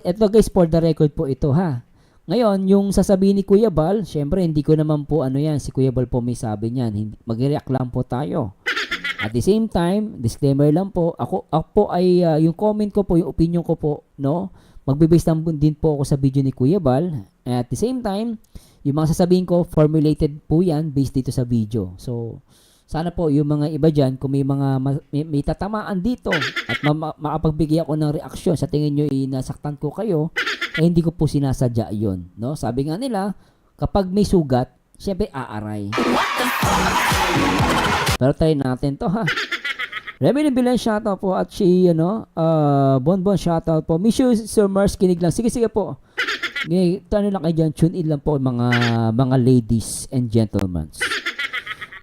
Ito guys, for the record po ito ha. Ngayon, yung sasabihin ni Kuya Bal, syempre hindi ko naman po ano yan, si Kuya Bal po may sabi niyan. Mag-react lang po tayo. At the same time, disclaimer lang po, ako po ay yung comment ko po, yung opinion ko po, no? Magbe-base lang din po ako sa video ni Kuya Bal. At the same time, yung mga sasabihin ko, formulated po yan based dito sa video. So, sana po yung mga iba dyan, kung may mga may tatamaan dito at makapagbigay ako ng reaksyon sa tingin nyo nasaktan ko kayo, eh hindi ko po sinasadya yun. No? Sabi nga nila, kapag may sugat, syempre aaray. Pero try natin to ha. Remy Bilan shoutout po at si Bonbon shoutout po. Miss you Sir Mars, kinig lang. Sige po. Ano lang kayo dyan, tune in lang po mga ladies and gentlemen.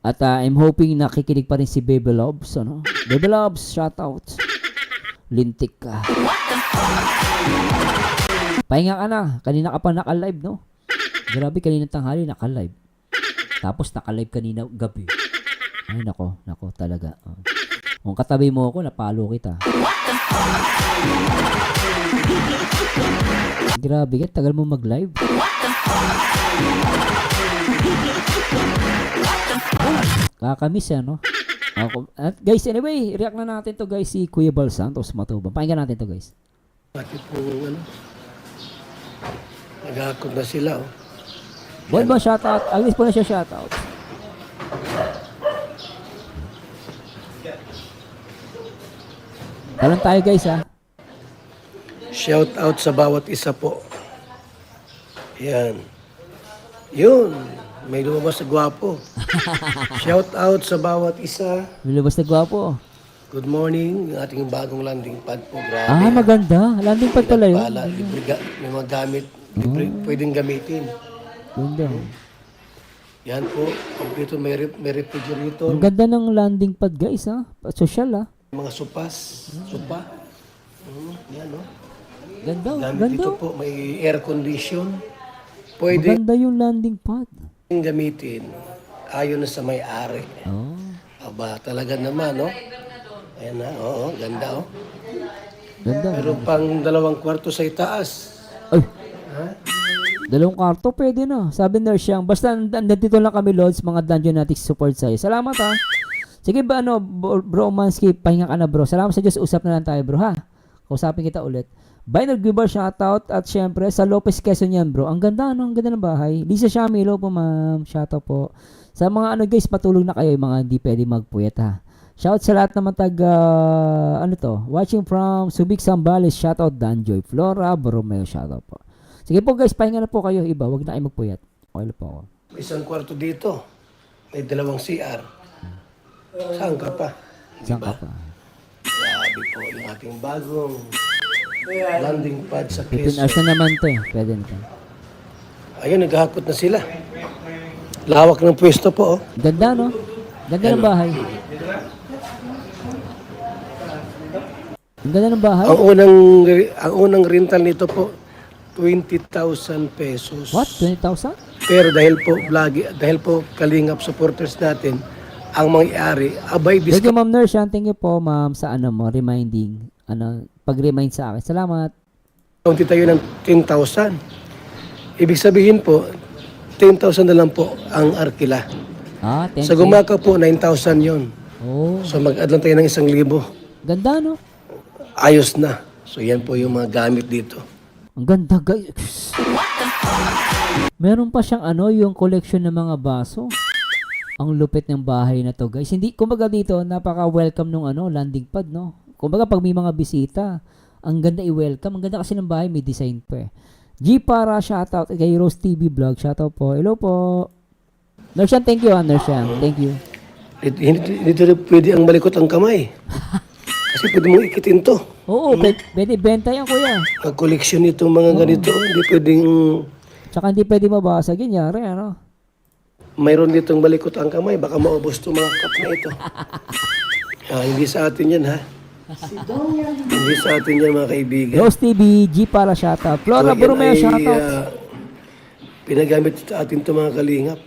At I'm hoping nakikinig pa rin si Baby Loves, ano? Baby Loves, shoutout. Lintik ka. Pahinga ka na. Kanina ka pa naka-live, no? Grabe, kanina tanghali naka-live. Tapos naka-live kanina gabi. Ay, nako talaga. Kung katabi mo ako, napalo kita. Grabe ka, tagal mo mag-live. Kakamiss yan, no? At guys, anyway, react na natin to guys si Kuya Bal Santos Matubang. Pakinggan natin to guys. Bakit po, naghahakot na sila, oh. Bonbon shoutout. Aglis po na siya shoutout. Talang tayo guys ha. Shout out sa bawat isa po. Yan. Yun. May lumabas na gwapo. Shout out sa bawat isa. Nilabas na gwapo. Good morning. Yung ating bagong landing pad po. Grabe. Maganda. Landing pad pala yun. Pala, may mga gamit. Pwedeng gamitin. Ganda. Yan po. Kompleto may refrigerator. Ang ganda ng landing pad guys ha. Social ha. Mga sopas. Sopa. Yan, no? Ganda. Gamit Ganda. dito po. May air condition. Pwede Maganda yung landing pad. gamitin ayon na sa may-ari. Oh. Aba, talaga naman, no? Ayan na, oo, ganda, oh. Ganda. Meron pang 2 kwarto sa itaas. Ay. Ha? 2 kwarto, pwede na. Sabi nurse siyang, basta nandito lang kami Lods, mga Dungeon natin support sa'yo. Salamat ha. Sige ba bro Mansky, pahinga ka na bro. Salamat sa Diyos, usap na lang tayo bro ha. Kausapin kita ulit. Binary Giver shoutout at syempre sa Lopez Quezon yan bro. Ang ganda no, ang ganda ng bahay. Lisa Shamilo po ma'am, shoutout po. Sa mga guys, patulog na kayo yung mga hindi pwede magpuyat ha. Shout sa lahat naman watching from Subic Zambales, shoutout Danjoy Flora Borromeo, shoutout po. Sige po guys, pahinga na po kayo iba, wag na kayo magpuyat. Okay na po ako. May 1 kwarto dito. May 2 CR. Saan ka pa? Saan ka pa? Grabe po yung ating bagong landing pad sa 15 Quezon. hours na naman to eh. Pwede na to. Ayun, naghahakot na sila. Lawak ng pwesto po, oh. Ganda no? Ganda ng bahay. Ang ganda ng bahay. Ang unang rental nito po 20,000 pesos. What? 20,000? Pero dahil po Kalingap supporters natin, ang may-ari, abay Thank you ma'am nurse. Thank you po ma'am sa reminding. Pag-remind sa akin. Salamat. discount tayo ng 10,000. Ibig sabihin po, 10,000 na lang po ang arkila. Thank Sa you. Gumaka po, 9,000 yon. Oh, So mag-add lang tayo ng 1,000. ganda no? Ayos na. So yan po yung mga gamit dito. Ang ganda guys. Meron pa siyang yung collection ng mga baso. Ang lupit ng bahay na to guys. Hindi, kumbaga dito, napaka-welcome nung landing pad no. Kumbaga pag may mga bisita, ang ganda i-welcome. Ang ganda kasi ng bahay, may design pa eh. G para shoutout kay Rose TV Vlog. Shoutout po. Hello po. Nershan, thank you Nershan. Thank you. Hindi rin pwede ang malikot ang kamay. Kasi pwede mong ikitin to. Oo, pwede benta yan kuya. Pag-collection itong mga ganito, hindi pwedeng Tsaka hindi pwede mabasag yun, yari mayroon ditong malikot ang kamay. Baka maubos itong mga cup na ito. Hindi sa atin yan, ha? Hindi sa atin yan, mga kaibigan. Rose TV, G para shoutout. Flora Borromeo, shoutout. Pinagamit sa atin ito mga kalingap.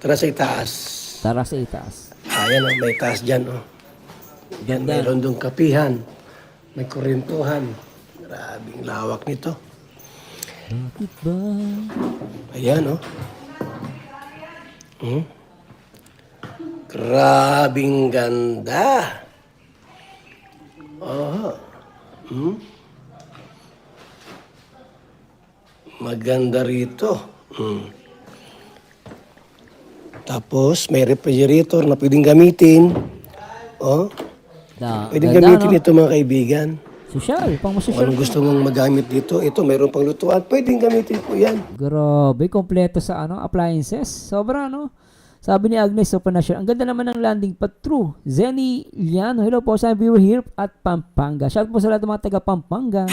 Tara sa itaas. Tara sa itaas. Ayan, may taas dyan. Yan, Ganda. mayroon doon kapihan. May kurintuhan. Grabing lawak nito. Bakit ba? Ayan, oh. Hmm? Grabing ganda. Oh. Hmm? Maganda rito. Hmm. Tapos, may refrigerator na pwedeng gamitin. Oh, pwedeng Ganda, gamitin no? ito mga kaibigan. Sosyal, pang Kung masosyal. anong gusto mong magamit dito, ito, mayroon pang lutuan. Pwedeng gamitin po yan. Grabe, kompleto sa ano, appliances. Sobra, no? Sabi ni Agnes Supernatural, ang ganda naman ng landing pad. True. Zenny Liano, hello po sa viewer here at Pampanga. Shout po sa lahat ng mga taga Pampanga.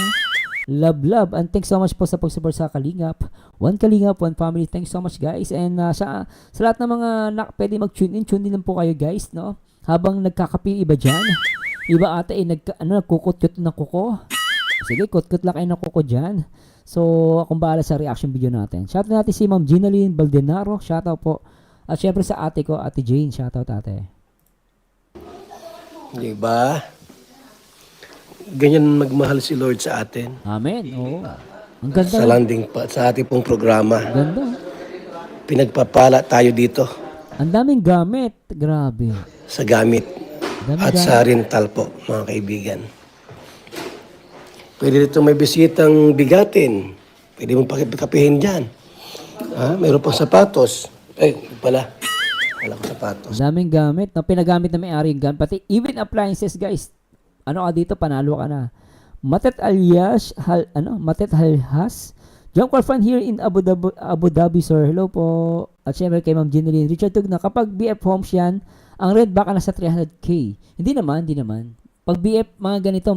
Love, love. And thanks so much po sa pag-support sa Kalingap. One Kalingap, one family. Thanks so much, guys. And sa lahat ng mga pwede mag-tune in lang po kayo, guys, no? Habang nagkakape iba dyan. Iba ata nagkukut-kut ng kuko. Sige, kut-kut lang kayo ng kuko dyan. So, akong bahala sa reaction video natin. Shoutout natin si Ma'am Ginaline Baldenaro. Shoutout po. At syempre sa ate ko, Ate Jane. Shoutout ate. Diba? Ganyan magmahal si Lord sa atin. Amen. Oo. Ang ganda. Sa landing pa, sa ating pong programa. Ganda. Pinagpapala tayo dito Ang daming gamit. Grabe. sa gamit Ang daming at gamit. sa rental po, mga kaibigan. Pwede dito may bisitang bigatin. Pwede mong pakikapihin dyan. Mayroon pang sapatos. Wala ko sapatos. Ang daming gamit. No? Pinagamit na may-ari yung gamit. Pati even appliances, guys. Ano ka dito? Panalo ka na. Matet alias, Matet Halhas. John Corfan here in Abu Dhabi, sir. Hello po. At syempre kay Ma'am Jeneline. Richard Tugna, kapag BF Homes yan, ang rent baka nasa 300k. Hindi naman. Pag BF, mga ganito,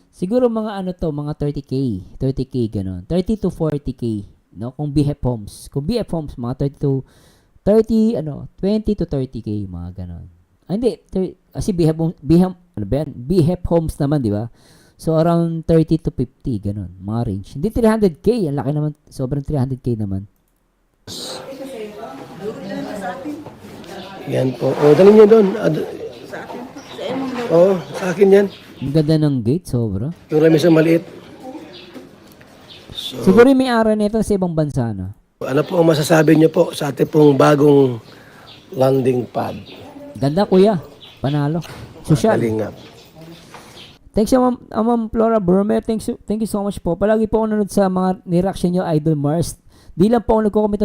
siguro mga mga 30k. 30k, ganon. 30 to 40k. No? Kung BF Homes. Kung BF Homes, mga 20 to 30k, mga ganon. Hindi. Kasi BF Homes naman, di ba? So, around 30 to 50, ganun. Mga range. Hindi 300k. Ang laki naman. Sobrang 300k naman. Yan po. Dali niyo doon. Sa akin yan. Ang ganda ng gate, sobra. Yung lamesa maliit. Siguro yung may-ari nito sa ibang bansa na. Ano po ang masasabi niyo po sa ating pong bagong landing pad? Ganda, kuya. Panalo. Social. Kalingap. Thanks sa Ma'am Flora Burme. Thank you so much po. Palagi po ako nanonood sa mga nireaction nyo, Idol Mars. Di lang po ako nagko-comment,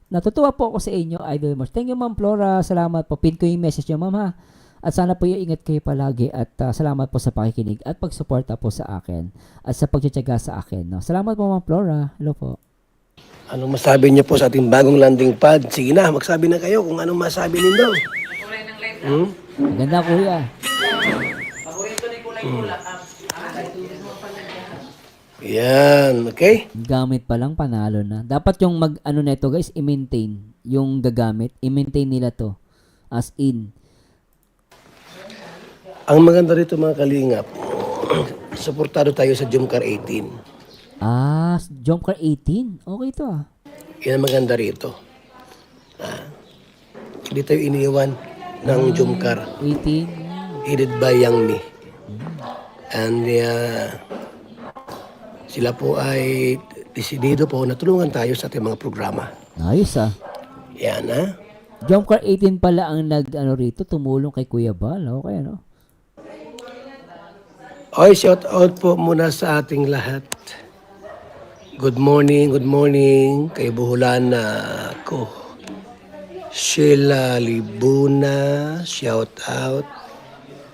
natutuwa po ako sa inyo, Idol Mars. Thank you, Ma'am Flora. Salamat po. Pin ko yung message nyo, Ma'am, ha. At sana po yung ingat kayo palagi at salamat po sa pakikinig at pagsuporta po sa akin at sa pagtsatsaga sa akin. No? Salamat po, Ma'am Flora. Hello po. Anong masabi niyo po sa ating bagong landing pad? Sige na, magsabi na kayo kung anong masabi ninyo. Ganda, kuya. Yan, okay? Gamit pa lang, panalo na. Dapat yung neto guys, i-maintain. Yung gagamit, i-maintain nila to. As in. Ang maganda rito mga kalingap, suportado tayo sa Jumcar 18. Jump car 18? Okay to ah. Yan ang maganda rito. Hindi tayo iniwan ng Jumcar. 18? Headed by Yang Mi. And sila po ay desidido po na tulungan tayo sa ating mga programa. Ayos ah. Yan Jump car 18 pala ang rito, tumulong kay Kuya Bal. Okay ano? Oy, shout out po muna sa ating lahat. Good morning kay Buhulan na ko. Sheila Libuna, shout out.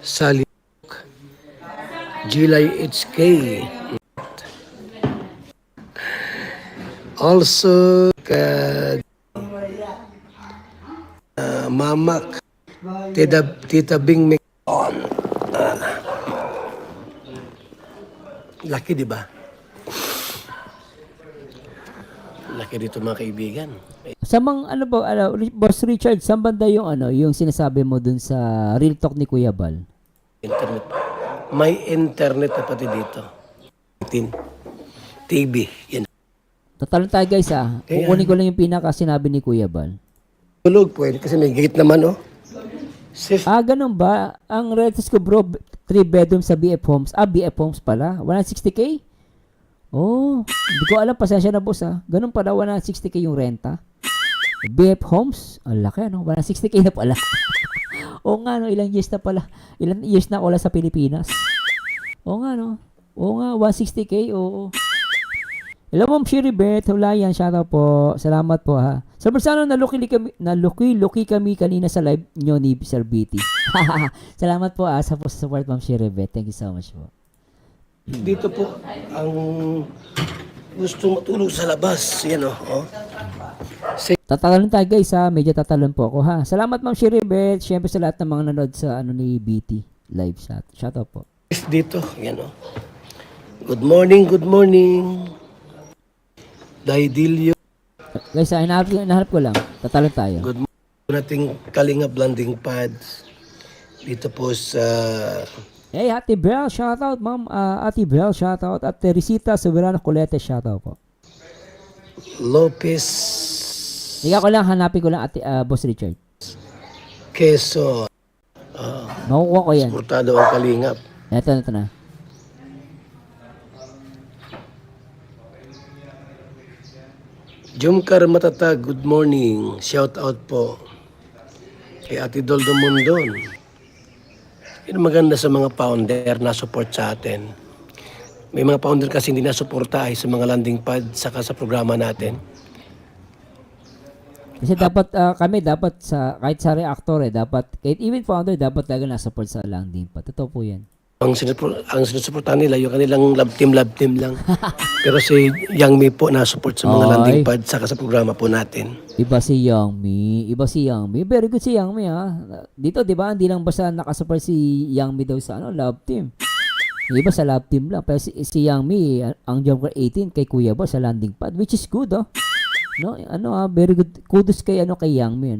Sally Gilay HK. Also, Mamak, Tita Bing Mcon. Laki, di ba? Laki dito mga kaibigan. Sa mga Boss Richard, saan banda yung yung sinasabi mo dun sa Real Talk ni Kuya Bal? Internet. May internet na pati dito. TV. Yan. Total tayo guys ah. Kukunin ko lang yung pinaka sinabi ni Kuya Bal. Tulog pwede kasi may gate naman, oh. Safe. Ganun ba? Ang Redes ko bro, 3 bedroom sa BF Homes. BF Homes pala. 160K? Oh, hindi ko alam. Pasensya na boss Ganun pala, 160K yung renta. BF Homes? Ang laki, ano? 160K na pala. Oo nga, no? Ilang years na pala. Ilang years na wala sa Pilipinas. Oo nga, no? Oo nga, 160K, oo. Hello, Ma'am Shiribet. Wala yan. Shoutout po. Salamat po, ha. So, sana naluki kami kanina sa live nyo ni Sir BT. Salamat po, sa support, Ma'am Shiribet. Thank you so much po. Dito po, ang gusto matulog sa labas. Yan oh. Tatalon tayo guys medyo tatalon po ako ha. Salamat Ma'am Shiribet, syempre sa lahat ng mga nanood sa ni BT live chat. Shout out po. Dito, yan oh. Good morning, good morning. Daidilyo. Guys, hinahanap ko lang. Tatalon tayo. Good morning nating Kalinga Blanding Pads. Dito po sa Hey, Ate Bel, shout out Ma'am. Ate Bel, shout out. At Teresita Soberano Colete, shout out po. Lopez Higa ko lang, hanapin ko lang Boss Richard. Quezon. Makukuha ko yan. Suportado ang Kalingap. Ito na. Jumcar Matatag, good morning. Shout out po kay Ate Doldo Mondon. Yan ang maganda sa mga founder na support sa atin. May mga founder kasi hindi nasuporta ay sa mga landing pad saka sa programa natin. Kasi dapat kami dapat kahit sa reactor dapat kahit even founder dapat talaga na-support sa landing pa. Totoo po 'yan. Ang sinusuportahan nila yung kanilang love team lang. Pero si Yang Mi po na-support sa mga landing pad saka sa programa po natin. Iba si Yang Mi. Very good si Yang Mi Dito 'di ba hindi lang basta nakasupport si Yang Mi daw sa love team. Yung iba sa love team lang. Pero si Yang Mi ang Jumper 18 kay Kuya Bo sa landing pad which is good No, very good. Kudos kay kay Yang Mi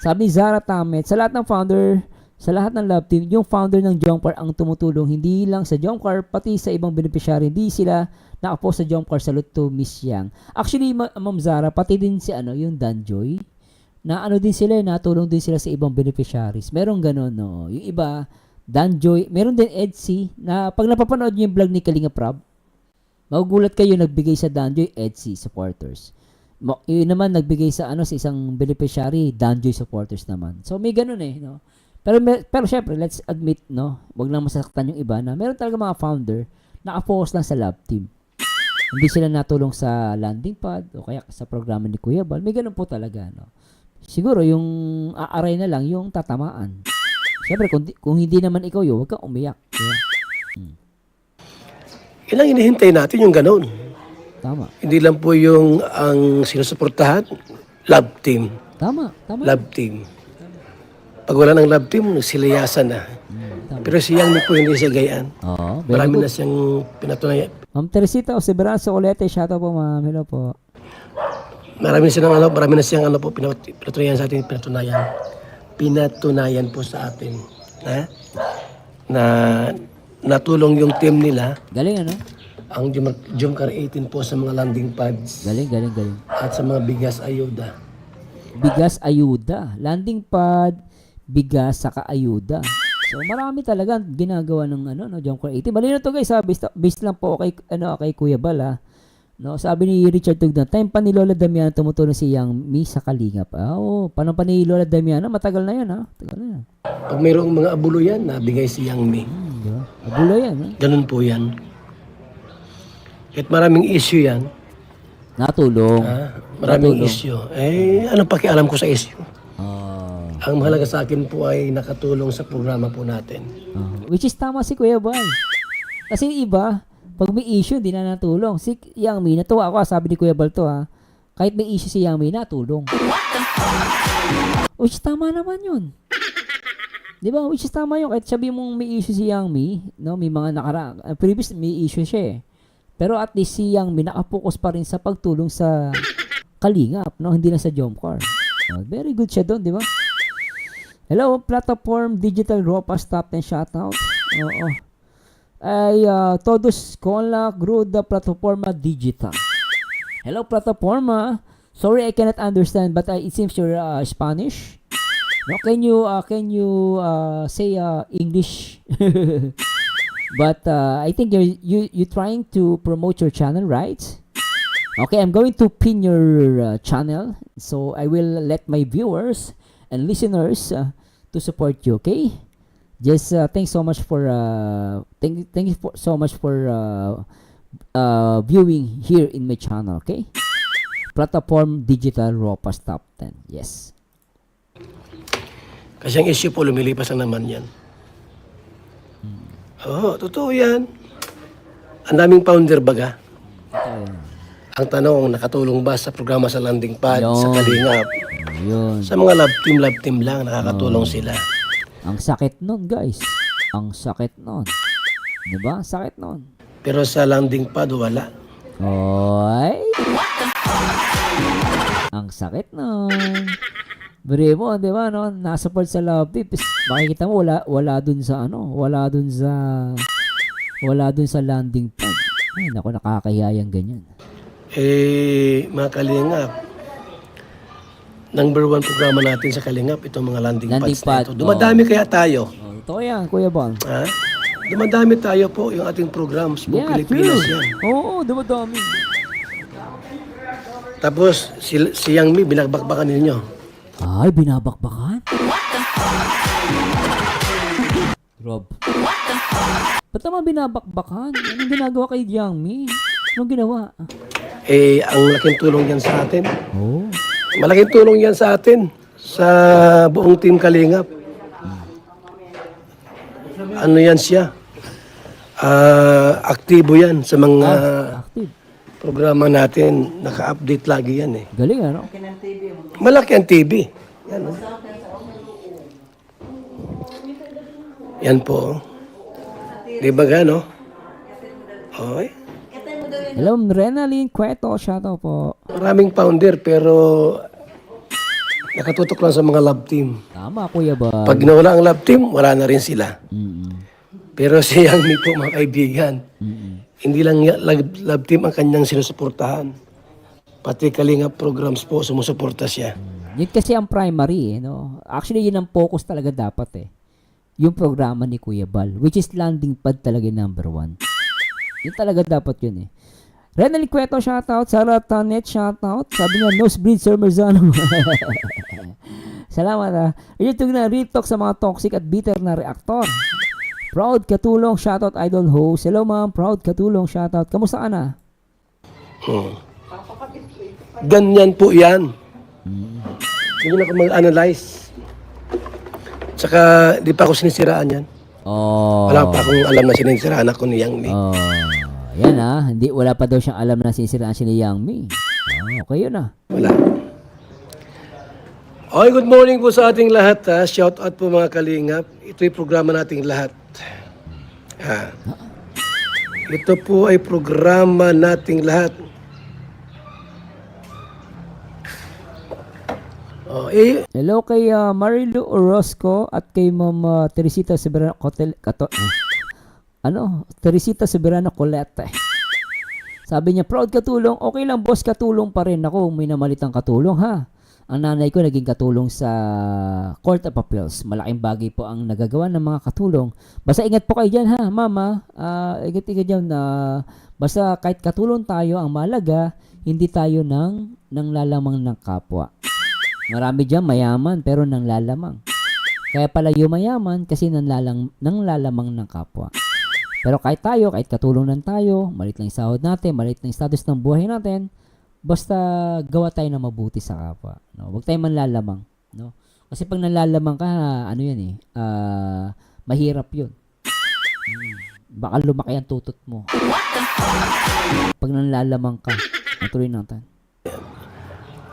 Sabi ni Zara Tamet, sa lahat ng founder, sa lahat ng love team, yung founder ng Jomcar ang tumutulong hindi lang sa Jomcar pati sa ibang beneficiary. Hindi sila nakapost sa Jomcar. Salute to Miss Yang. Actually, Ma'am Zara, pati din si yung Danjoy, na din sila, natulong din sila sa ibang beneficiaries. Merong ganun, no. Yung iba, Danjoy, meron din Edsy, na pag napapanood niyo yung vlog ni Kalinga Prab, magugulat kayo nagbigay sa Danjoy Edsy supporters. Yun naman nagbigay sa sa isang beneficiary, Danjoy supporters naman. So may ganun no. Pero syempre, let's admit wag lang masaktan yung iba na meron talaga mga founder na focus lang sa love team. Hindi sila natulong sa landing pad o kaya sa programa ni Kuya Bal. May ganun po talaga Siguro yung aaray na lang yung tatamaan. Syempre kung hindi naman ikaw wag kang umiyak. Ilang hinihintay natin yung ganun. Tama. Hindi lang po yung ang sinusuportahan, love team. Tama. Love team. Pag wala ng love team, silayasan na. Pero si Yang Mi po hindi siya gayaan. Oo. Marami na siyang pinatunayan. Ma'am Teresita Soberano Colete, shout out po ma'am. Hello po. Marami na siyang pinatunayan sa atin, pinatunayan po sa atin. Na natulong yung team nila. Galing Ang Jumcar 18 po sa mga landing pads. Galing. At sa mga bigas ayuda. Bigas ayuda. Landing pad, bigas, saka ayuda. So marami talaga ginagawa ng Jumcar 18. Malino to guys based lang po kay Kuya Bal sabi ni Richard Tugdan, time pa ni Lola Damiana tumutulong si Yang Mi sa Kalingap. Panong pa ni Lola Damiana, matagal na yan Matagal na yan. Pag mayroong mga abulo yan, nabigay si Yang Mi. Diba? Abulo yan Ganun po yan. Kahit maraming issue yan. Natulong. Maraming issue. Anong pakialam ko sa issue? Ang mahalaga sa akin po ay nakatulong sa programa po natin. Which is tama si Kuya Bal. Kasi iba, pag may issue, hindi na natulong. Si Yang Mi, natuwa ako, sabi ni Kuya Bal kahit may issue si Yang Mi, natulong. Which is tama naman yun. Di ba? Which is tama yun. Kahit sabi mong may issue si Yang Mi, may mga previous may issue siya Pero at least si Yang Mi nakapokus pa rin sa pagtulong sa Kalingap, Hindi na sa Jomcar. Very good siya doon, di ba? Hello, Platform Digital Ropa Stop and Shoutout. Todos con la gruda Plataforma Digital. Hello, Plataforma. Sorry, I cannot understand, but it seems you're Spanish. No, can you say English? But I think you trying to promote your channel, right? Okay, I'm going to pin your channel, so I will let my viewers and listeners to support you. Okay, just thanks so much for thank you so much for viewing here in my channel. Okay, Platform Digital Ropas Top 10. Yes. Kasi ang issue po, lumilipas na naman yan. Oo, totoo yan. Ang daming founder baga. Totoo yan. Ang tanong, nakatulong ba sa programa sa landing pad, sa Yun. Kalingap? Yun. Sa mga love team lang, nakakatulong sila. Ang sakit nun, guys. Ang sakit nun. Diba? Sakit nun. Pero sa landing pad, wala. Oy. Ang sakit nun. Bire mo, di ba, no? Nasupport sa love tips. Makikita mo, wala dun sa landing pad. Ay, naku, nakakahiyayang ganyan. Mga Kalingap, number 1 programa natin sa Kalingap, itong mga landing Landing pads na pad, ito. Dumadami kaya tayo. Oh, ito yan, Kuya Bal. Ha? Dumadami tayo po yung ating programs. Buong Yeah, Pilipinas true. yan. Oo, dumadami. Tapos, si Yang Mi, binagbakbakan ninyo. Ay, binabakbakan? Rob. Ba't naman binabakbakan? Anong ginagawa kay Jiangmi? Anong ginawa? Ang laking tulong yan sa atin. Oh. Malaking tulong yan sa atin. Sa buong team Kalingap. Ano yan siya? Aktibo yan sa mga Active. programa natin. Naka-update lagi yan eh. Galing, ano? Malaki ang TV. Yan, oh. Yan po. Di ba gano? Okay. Hello, Renaline Cueto. Shoutout po. Maraming founder pero nakatutok lang sa mga love team. Tama, Kuya Bal. Pag nawala ang love team, wala na rin sila. Mm-mm. Pero si Yang Mi po, mga kaibigan, Mm-mm. hindi lang love team ang kanyang sinusuportahan. Pati Kalingap programs po, sumusuporta siya. Yun kasi ang primary, no? Actually, yun ang focus talaga dapat, eh. Yung programa ni Kuya Bal, which is landing pad talaga yung number 1. Yun talaga dapat yun, eh. Renal Cueto, shoutout. Sarah Tanet, shoutout. Sabi niya, nosebleed Sir Merzano. Salamat, ah. YouTube na, real talk sa mga toxic at bitter na reaktor. Proud Katulong, shoutout Idol Host. Hello, ma'am. Proud Katulong, shoutout. Kamusta ka na? Ganyan po yan. Hindi na ako mag-analyze. Tsaka, di pa ako sinisiraan yan. Oh. Wala pa akong alam na sinisiraan ako ni Yang Mi. Oh. Yan, ah. Wala pa daw siyang alam na sinisiraan siya ni Yang Mi. Oh, okay yun, ah. Wala. Okay, good morning po sa ating lahat. Ha. Shout out po mga Kalingap. Ito yung programa nating lahat. Ha. Ito po ay programa nating lahat. Hello kay Marilu Orozco at kay Ma'am Teresita Soberano Teresita Soberano Colette. Sabi niya, proud katulong. Okay lang, boss, katulong pa rin ako. May namalitang katulong, ha. Ang nanay ko naging katulong sa Court of Appeals. Malaking bagay po ang nagagawa ng mga katulong. Basta ingat po kayo dyan, ha, mama. Ingat dyan na basta kahit katulong tayo, ang mahalaga, hindi tayo nang lalamang ng kapwa. Marami dyan mayaman pero nang lalamang. Kaya pala yung mayaman kasi nang lalamang ng kapwa. Pero kahit katulong lang tayo, malit lang yung sahod natin, malit lang yung status ng buhay natin, basta gawa tayo na mabuti sa kapwa. No? Huwag tayong manlalamang. No? Kasi pag nanlalamang ka, ano yan mahirap yun. Baka lumaki ang tutot mo. Pag nanlalamang ka, natuloy natin.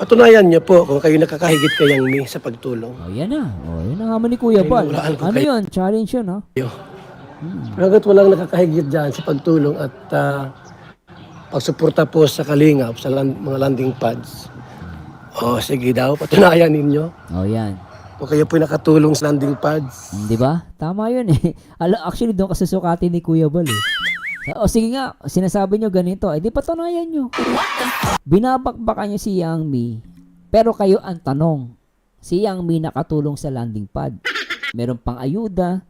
Patunayan niyo po kung kayo nakakahigit kay Yang Mi sa pagtulong. O, yan na. O, yan ang haman ni Kuya Bal. Wala ko Ano kayo. yun? Challenge yun, ha? Pero hanggat walang nakakahigit dyan sa pagtulong at pagsuporta po sa Kalingap, sa mga landing pads. Sige daw, patunayan ninyo. O, yan. Kung kayo po nakatulong sa landing pads. Di ba? Tama yun, eh. Actually, doon kasusukatin ni Kuya Bal, eh. O, sige nga. Sinasabi nyo ganito. Eh, di patunayan nyo. Binabakbakan nyo si Yang Mi. Pero kayo ang tanong. Si Yang Mi nakatulong sa landing pad. Meron pang ayuda,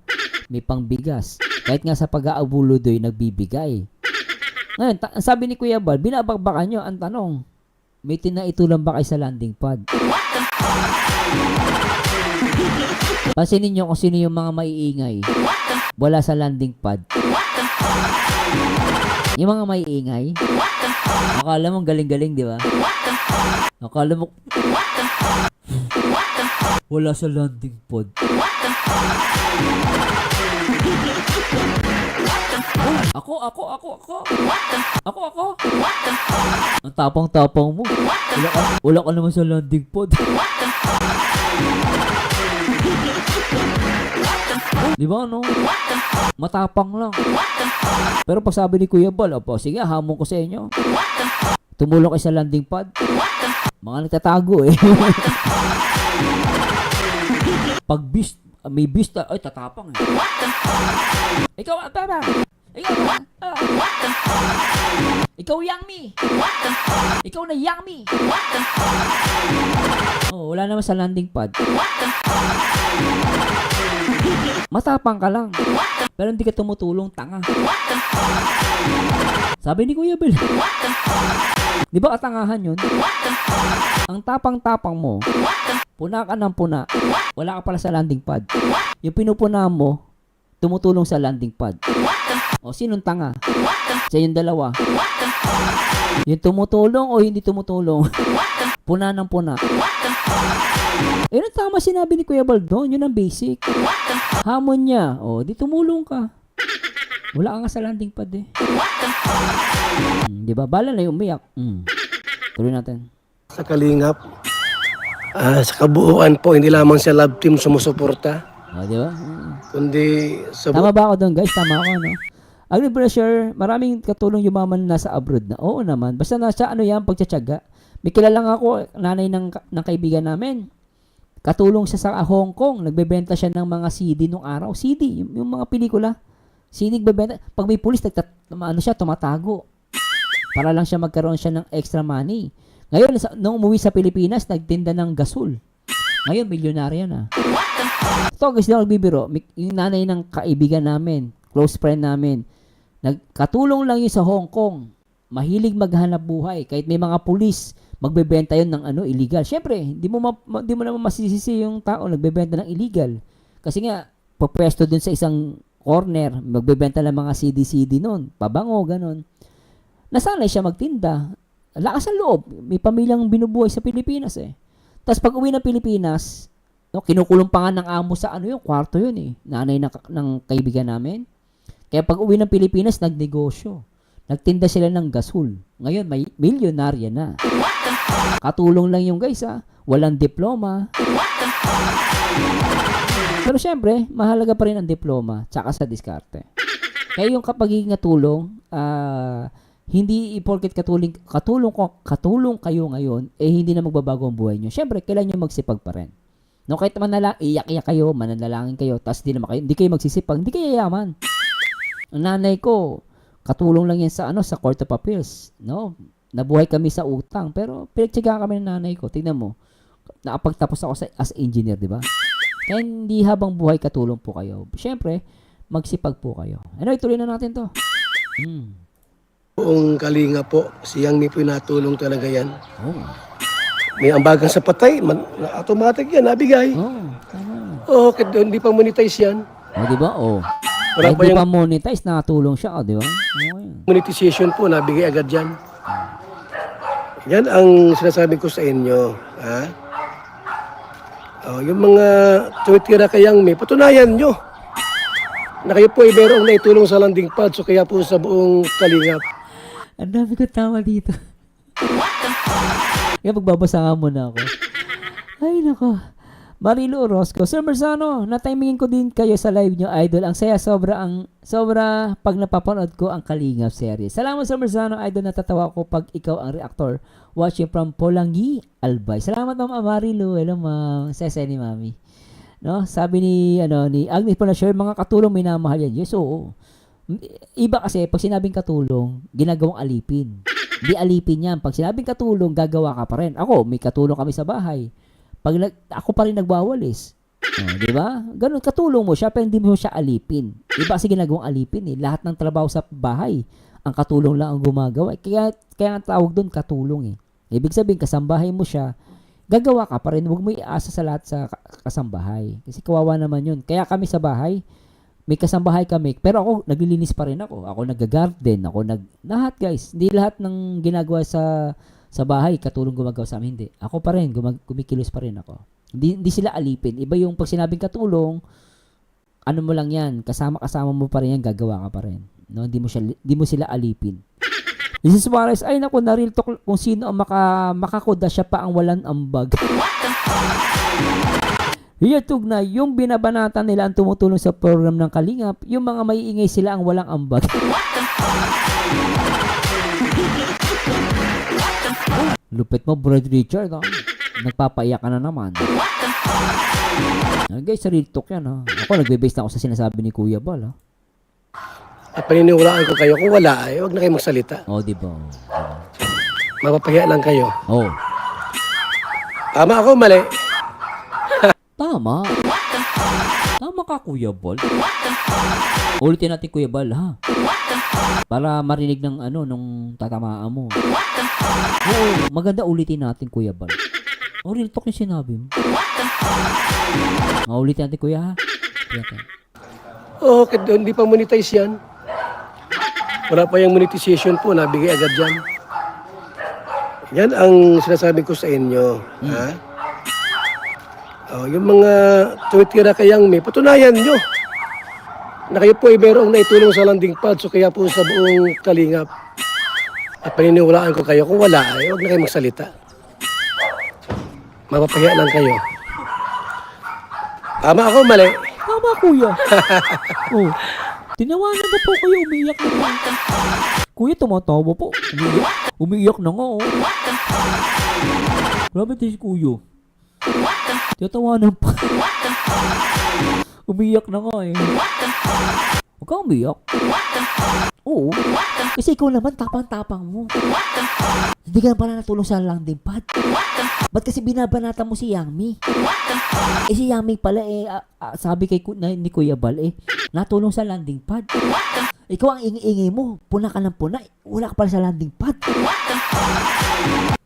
may pang bigas. Kahit nga sa pag-aabulo do'y nagbibigay. Ngayon, ang sabi ni Kuya Bal, binabagbakan nyo. Ang tanong, may tinaitulang ba kayo sa landing pad? Pansinin nyo kung sino yung mga maiingay. Wala sa landing pad. Yung mga maiingay. Akala mo galing-galing, di ba? Akala mo wala sa landing pad. Ako. Ang tapang-tapang mo. Wala ka naman sa landing pod. Di ba, no? Matapang lang. Pero pag sabi ni Kuya Bal, opo, sige, hamon ko sa inyo. Tumulong kayo sa landing pad. Mga nagtatago eh. Pag may beast, ay tatapang eh. Ikaw, tara. Ikaw Yang Mi. Ikaw na Yang Mi. Oh, wala naman sa landing pad. Matapang ka lang. Pero hindi ka tumutulong, tanga. Sabi ni Kuya Bel. Di ba katangahan yun? Ang tapang-tapang mo, puna ka ng puna, wala ka pala sa landing pad. Yung pinupuna mo, tumutulong sa landing pad. O, sinong tanga? Sa yung dalawa. Yung tumutulong o hindi tumutulong? Puna ng puna. Yun ang tama sinabi ni Kuya Bal doon. Yun ang basic. Hamon niya. O, di tumulong ka. Wala ka nga sa landing pad eh. Di ba? Bala na yung umiyak. Tuloy natin. Sa Kalingap, sa kabuuan po, hindi lamang sa love team sumusuporta, O, di ba? kundi sa Tama ba ako doon, guys? Tama ako, no? Agri pressure, maraming katulong yumaman na nasa abroad na. Oo naman. Basta nasa pagtsatsaga. May kilala nga ako, nanay ng kaibigan namin. Katulong siya sa Hong Kong. Nagbebenta siya ng mga CD nung araw. CD, yung mga pelikula. CD nagbebenta. Pag may pulis, tumatago. Para lang siya magkaroon siya ng extra money. Ngayon, nung umuwi sa Pilipinas, nagtinda ng gasol. Ngayon, milyonarya na. Ito, guys, na nagbibiro. Yung nanay ng kaibigan namin, close friend namin, nagkatulong lang yun sa Hong Kong. Mahilig maghanap buhay. Kahit may mga pulis, magbebenta yun ng illegal. Siyempre, di mo naman masisisi yung tao nagbebenta ng illegal. Kasi nga, papwesto dun sa isang corner, magbebenta ng mga CD nun. Pabango, ganun. Nasanay siya magtinda. Lakas ang loob. May pamilyang binubuhay sa Pilipinas eh. Tapos pag uwi ng Pilipinas, kinukulong pa nga ng amo sa kwarto yun eh. Nanay ng kaibigan namin. Kaya pag uwi ng Pilipinas, nagnegosyo. Nagtinda sila ng gasol. Ngayon, may milyonarya na. Katulong lang yung guys ha. Walang diploma. Pero syempre, mahalaga pa rin ang diploma tsaka sa diskarte. Kaya yung kapag tulong, hindi iporket katulong kayo ngayon, hindi na magbabago ang buhay nyo. Syempre, kailangan nyo magsipag pa rin. No, kahit iyak-iyak kayo, mananalangin kayo, tapos hindi kayo magsisipag, hindi kayo yaman. Ang nanay ko, katulong lang yan sa Court of Appeals. No? Nabuhay kami sa utang, pero pinagtyagaan kami ng nanay ko. Tingnan mo, nakapagtapos ako as engineer, di ba? Kaya hindi habang buhay katulong po kayo. Siyempre, magsipag po kayo. Ano, ituloy na natin to. buong Kalinga po, si Yang Mi po natulong talaga yan. Oh. May ambagan sa patay, automatic yan, nabigay. Oh, tama. Oo, hindi pa monetize yan. Oh, di ba? Oh. Wala Kahit pa di yung pa monetize, nakatulong siya, di ba? Oh, yan. monetization po, nabigay agad yan. Yan ang sinasabi ko sa inyo. Ha? Yung mga tumitira kay Yang Mi, patunayan nyo na kayo po ay mayroong naitulong sa landing pad, so kaya po sa buong Kalingap. Ang dami ko tama dito. Kaya magbabasa nga muna ako. Ay, nako. Marilu Orozco. Sir Merzano, natimingin ko din kayo sa live nyo, idol. Ang saya, sobra pag napapanood ko ang Kalingap series. Salamat, Sir Merzano, idol. Natatawa ko pag ikaw ang reactor. Watching from Polangi, Albay. Salamat, Ma'am Marilu. Hello, Ma'am. Sese ni Mami. No? Sabi ni Agnes po na share, mga katulong minamahal yan. Yes, oo. Iba kasi, pag sinabing katulong, ginagawang alipin. Di alipin yan. Pag sinabing katulong, gagawa ka pa rin. Ako, may katulong kami sa bahay. Ako pa rin nagwawalis. Di ba? Ganun, katulong mo siya, pero hindi mo siya alipin. Iba kasi ginagawang alipin eh. Lahat ng trabaho sa bahay, ang katulong lang ang gumagawa. Kaya ang tawag doon, katulong eh. Ibig sabihin, kasambahay mo siya, gagawa ka pa rin. Huwag mo iasa sa lahat sa kasambahay. Kasi kawawa naman yun. Kaya kami sa bahay, may kasambahay kami. Pero ako, naglilinis pa rin ako. Ako nag-garden. Lahat guys. Hindi lahat ng ginagawa sa bahay, katulong gumagawa sa amin. Hindi. Ako pa rin, kumikilos pa rin ako. Hindi sila alipin. Iba yung pag sinabing katulong, ano mo lang yan, kasama mo pa rin yan, gagawa ka pa rin. No? Hindi mo sila alipin. This is Suarez, ay naku, na-real talk kung sino ang makakuda, siya pa ang walang ambag. Hiyatug na, yung binabanatan nila ang tumutulong sa program ng Kalingap, yung mga maiingay sila ang walang ambag. Lupit mo, Brad Richard, ha? Nagpapaiyak ka na naman. Guys, real talk yan, ha? Ako, nagbe-base na ako sa sinasabi ni Kuya Bal, ha? At paniniwalaan ko kayo, kung wala, ay huwag na kayo magsalita. Oh, di ba? Mapapahiya lang kayo. Oh. Tama ako, mali. Tama. Tama ka, Kuya Bal. Ulitin natin, Kuya Bal, ha? Para marinig ng nung tatamaan mo. Oo, maganda ulitin natin, Kuya Bal. Oh, real talk yung sinabi mo. Ulitin natin, Kuya, ha? Oo, hindi pa monetize yan. Wala pa yung monetization po, nabigay agad dyan. Yan ang sinasabi ko sa inyo. Ha? Yung mga tumitira kayang may patunayan nyo na kayo po ay merong naitulong sa landing pad, so kaya po sa buong Kalingap. At paniniwalaan ko kayo, kung wala, ay huwag na kayo magsalita. Mapapahiya lang kayo. Tama ako, mali. Tama, Kuya. Oh, tinawanan mo po kayo, umiiyak na po. Kuya, tumatawa po. Umiiyak na nga, oh. Grabe tayo si Kuya. Tatawanan pa. Umiiyak na nga eh. Huwag ka umiiyak. Oo. Kasi ikaw naman, tapang-tapang mo. Hindi ka na pala natulong sa landing pad. Ba't kasi binabanata mo si Yami? Si Yami pala sabi ni Kuya Bal natulong sa landing pad. Ikaw ang ingi-ingi mo. Puna ka ng puna. Wala ka pala sa landing pad.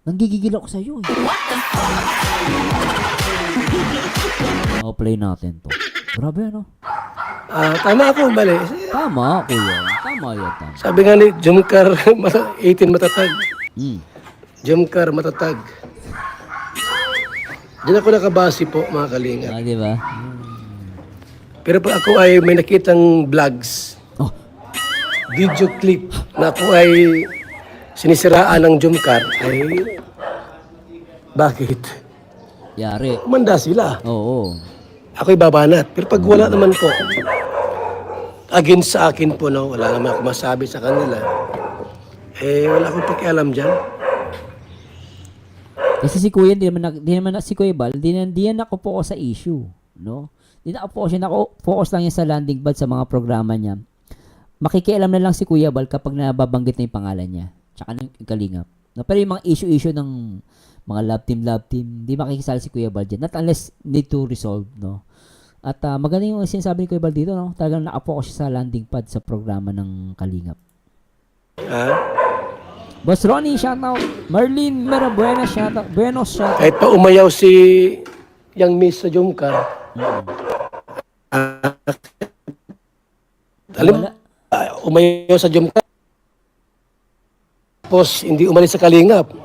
Nanggigigil ako sa'yo eh. Play natin to. Grabe ano? Tama ako, mali. Tama, Kuya. Tama yan. Sabi nga ni Jumcar, 18 matatag. Jumcar matatag. Diyan ako nakabase po, mga Kalingap. Di ba? Pero pag ako ay may nakitang vlogs, video clip na ako ay sinisiraan ng Jumcar, ay bakit? Yari. Manda sila. Oo. Ako'y babanat. Pero pag wala naman po, against sa akin po, no, wala naman ako masabi sa kanila, wala akong pakialam dyan. Kasi si Kuya, di naman si Kuya Bal, di yan nakapokus sa issue, no? Di nakapokus lang yan sa landing pad sa mga programa niya. Makikialam na lang si Kuya Bal kapag nababanggit na yung pangalan niya, tsaka ng Kalingap. No? Pero yung mga issue ng mga love team, di makikisali si Kuya Bal dyan. Not unless need to resolve, no? At maganda yung sinasabi ni Kuya Bal dito, no? Talagang nakapokus siya sa landing pad sa programa ng Kalingap. Boss Ronnie, shoutout. Marlene Merabuena, shoutout. Buenos, shoutout. Kahit pa umayaw si Young Miss sa Jumcar, alam mo, umayaw sa Jumcar, tapos hindi umalis sa Kalingap,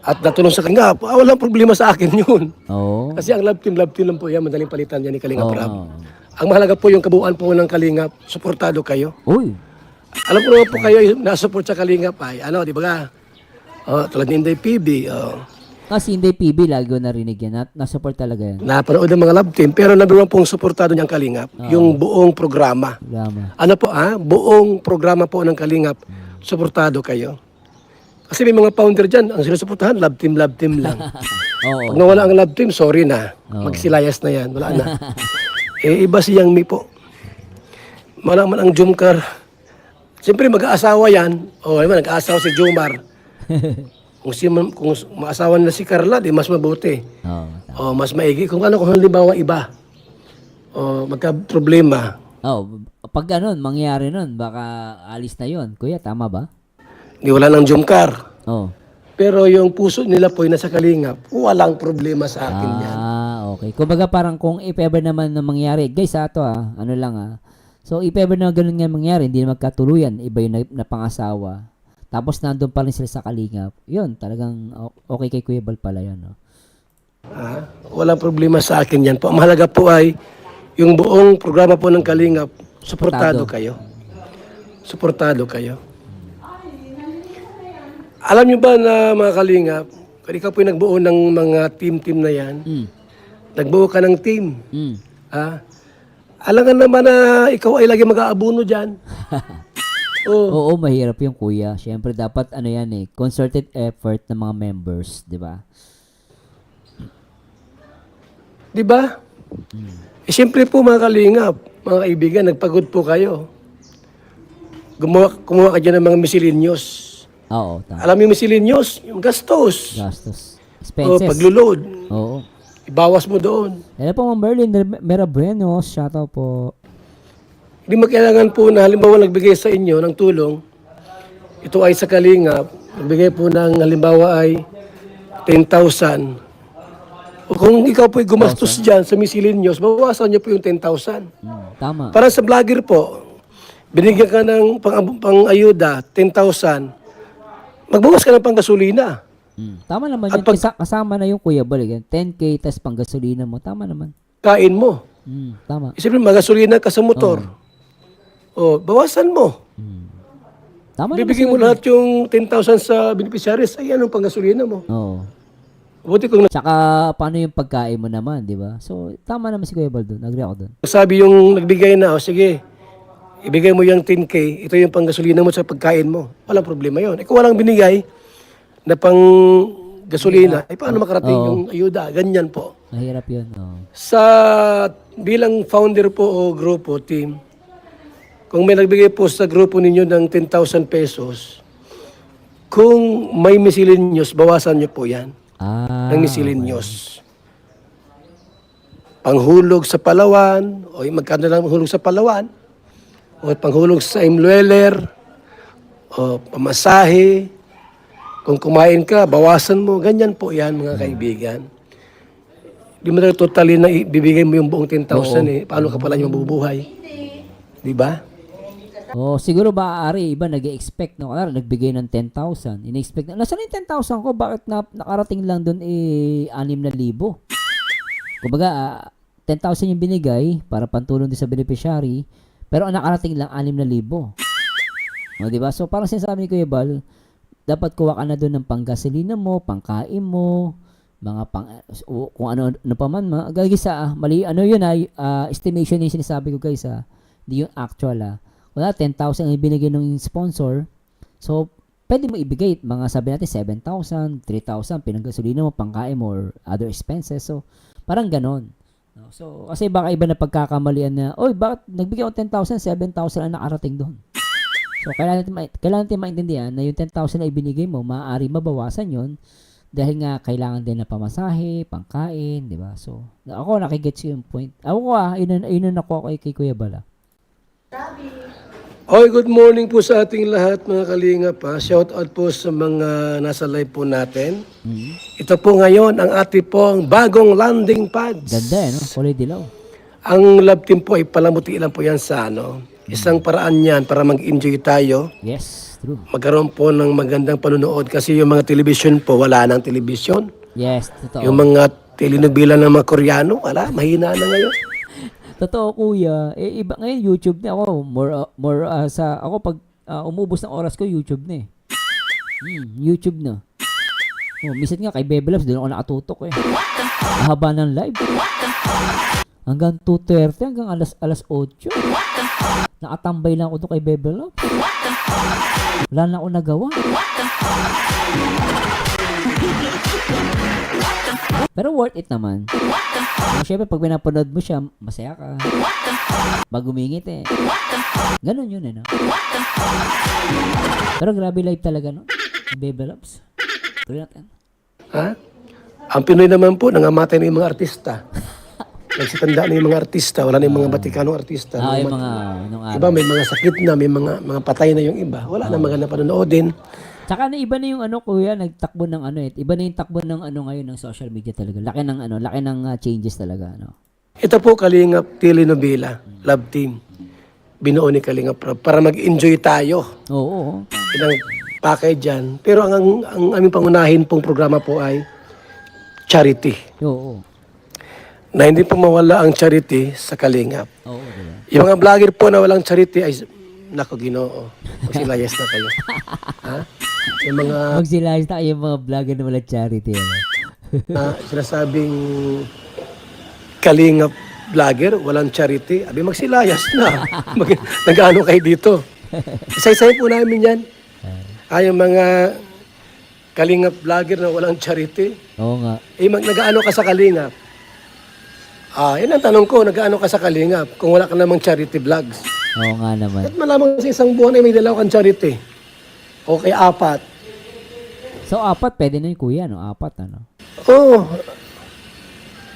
at natulong sa Kalingap, walang problema sa akin yun. Oo. Kasi ang love team lang po yan, madaling palitan yan ni Kalingap Rab. Ang mahalaga po yung kabuuan po ng Kalingap, suportado kayo. Uy. Alam ko naman po kayo na-support sa Kalingap ay, di ba? Tulad ni Inday PB. Kasi Inday PB, lagi ko narinig yan. Nasupport talaga yan. Napanood ng mga love team, pero number one pong suportado niyang Kalingap, yung buong programa. Ano po buong programa po ng Kalingap, suportado kayo. Kasi may mga founder dyan, ang sinusuportahan, love team lang. Pag nawala ang love team, sorry na. Magsilayas na yan, wala na. Iba si Yang Mi po. Malaman ang Jumcar. Siyempre mag-aasawa yan. Nag-aasawa si Jumar. kung maasawa nila si Carla, di mas mabuti. Oo. O mas maigi. Kung halimbawa iba, o magka-problema, Pag ganun, mangyari nun, baka alis na yon. Kuya, tama ba? di wala ng jumkar. Oh. Pero yung puso nila po ay nasa kalingap, walang problema sa akin yan. Okay. Kumbaga parang kung if ever naman na mangyari, guys, ano lang So if ever na ganun nga mangyari, hindi na magkatuluyan, iba yung napangasawa. Tapos nandun pa rin sila sa kalingap. Yun, talagang okay kay Kuya Bal pala yun. No? Walang problema sa akin yan po. Ang mahalaga po ay yung buong programa po ng kalingap, suportado kayo. Suportado kayo. Alam niyo ba na mga kalingap, kung ikaw po yung nagbuo ng mga team na yan, nagbuo ka ng team, alam nga naman na ikaw ay lagi mag-aabuno dyan. Oo, mahirap yung kuya. Siyempre, dapat concerted effort ng mga members, di ba? Di ba? Siyempre po mga kalingap, mga kaibigan, nagpagod po kayo. Kumuha ka dyan ng mga miscellaneous. Oo, tama. Alam mo yung miscellaneous? Yung gastos. Gastos. O Expenses. paglulod. Oo. Ibawas mo doon. Hello po, Ma'am Merlin Merabuenos. Shoutout po. Hindi magkailangan po na halimbawa nagbigay sa inyo ng tulong, ito ay sa kalingap, nagbigay po ng halimbawa ay 10,000. O kung ikaw po ay gumastos dyan sa miscellaneous, bawasan niyo po yung 10,000. Tama. Para sa vlogger po, binigyan ka ng pang-ayuda, 10,000, magbawas ka ng pang-gasolina. Tama naman At yun. Kasama na yung Kuya Bal. 10K tas pang gasolina mo. Tama naman. Kain mo. Tama. Isipin, magasolina ka sa motor. O, bawasan mo. Tama Bibigyan mo lahat yung 10,000 sa beneficiaries, ay anong pang-gasolina mo. Oo. Buti kung Tsaka, paano yung pagkain mo naman, di ba? So, tama naman si Kuya Bal doon. Agree ako doon. sabi yung nagbigay na, o sige, ibigay mo yung 10K, ito yung pang-gasolina mo sa pagkain mo. Walang problema yun. Kung walang binigay na pang-gasolina, paano makarating yung ayuda? Ganyan po. Mahirap yun. Oo. Sa bilang founder po o grupo, team, kung may nagbigay po sa grupo ninyo ng 10,000 pesos, kung may miscellaneous, bawasan nyo po yan. Ng miscellaneous. Panghulog sa Palawan, o magkano lang panghulog sa Palawan, o panghulog sa Imlueler, o pamasahe, kung kumain ka, bawasan mo. Ganyan po yan, mga kaibigan. Di mo na totally na ibibigay mo yung buong 10,000 Paano ka pala yung mabubuhay? Di ba? Siguro ba, Ari, iba nag-expect, no? Kunwari, nagbigay ng 10,000. Ina-expect na, nasaan yung 10,000 ko? Bakit nakarating lang doon 6,000? Kumbaga, 10,000 yung binigay para pantulong din sa beneficiary, pero ang nakarating lang 6,000. Diba? So, parang sinasabi ni Kuya Bal, dapat kuha ka na doon ng panggasolina mo, pangkain mo, mga kung ano pa man, mali, estimation yung sinasabi ko guys, hindi yung actual, wala, 10,000 ang ibinigay ng sponsor. So, pwede mo ibigay, mga sabi natin, 7,000, 3,000, pinanggasolina mo, pangkain mo, or other expenses. So, parang ganon. No? So, kasi baka iba na pagkakamalian na, bakit nagbigay ako 10,000, 7,000 ang nakarating doon. So, kailangan natin maintindihan na yung 10,000 na ibinigay mo, maaari mabawasan yon dahil nga kailangan din na pamasahe, pangkain, di ba? So, ako nakigets yung point. Ako yun ako kay Kuya Bala. Good morning po sa ating lahat mga kalingap. Shout out po sa mga nasa live po natin. Ito po ngayon ang ating pong bagong landing pads. Ganda no? Kulay dilaw. Ang love team po ay palamuti lang po yan sa isang paraan yan para mag-enjoy tayo. Yes, true. Magkaroon po ng magandang panunood kasi yung mga television po, wala nang television. Yes, totoo. Yung mga telenovela ng mga Koreano, wala, mahina na ngayon. Totoo kuya. Iba ngayon YouTube na ako. Ako pag umubos ng oras ko YouTube na YouTube na. Minsan nga kay Bebe Loves, doon ako nakatutok Haba ng live. Hanggang 2:30, hanggang alas 8. Nakatambay lang ako doon kay Bebe Loves. Wala na ako nagawa. Pero worth it naman. Siyempre, pag pinapanood mo siya, masaya ka. Pag umingit Ganon yun no? Pero grabe live talaga, no? Bebe Loves. Tuloy natin. Ha? Ang Pinoy naman po, nangamatay na yung mga artista. Nagsitanda na yung mga artista, wala na yung mga Vaticanong artista. Yung mga, nung Iba, may mga sakit na, may mga patay na yung iba. Wala na maganda panonoodin. Tsaka na iba na yung ano kuya, nagtakbo ng ano eh. Iba na yung takbo ng ano ngayon ng social media talaga. Laki ng changes talaga, ano. Ito po, Kalingap telenovela, Love Team. Binuo ni Kalingap Rob para mag-enjoy tayo. Oo. Ilang package dyan. Pero ang aming pangunahin pong programa po ay charity. Oo. Na hindi po mawala ang charity sa Kalingap. Oo, diba? Yung mga vlogger po na walang charity ay, nako Ginoo, magsilayas na kayo. Ha? Yung mga Magsilayas na yung mga vlogger na wala charity. Ano? sinasabing Kalingap vlogger, walang charity, abi magsilayas na. Nag-ano kayo dito? Isa-isahin po namin yan. Yung mga Kalingap vlogger na walang charity, Oo nga. nag-ano ka sa Kalingap? Yan ang tanong ko, nag-ano ka sa Kalingap kung wala ka namang charity vlogs? Oo nga naman. At malamang sa isang buwan ay may dalaw kang charity. O kaya 4. So, 4, pwede na yung kuya, no? 4, ano? Oo.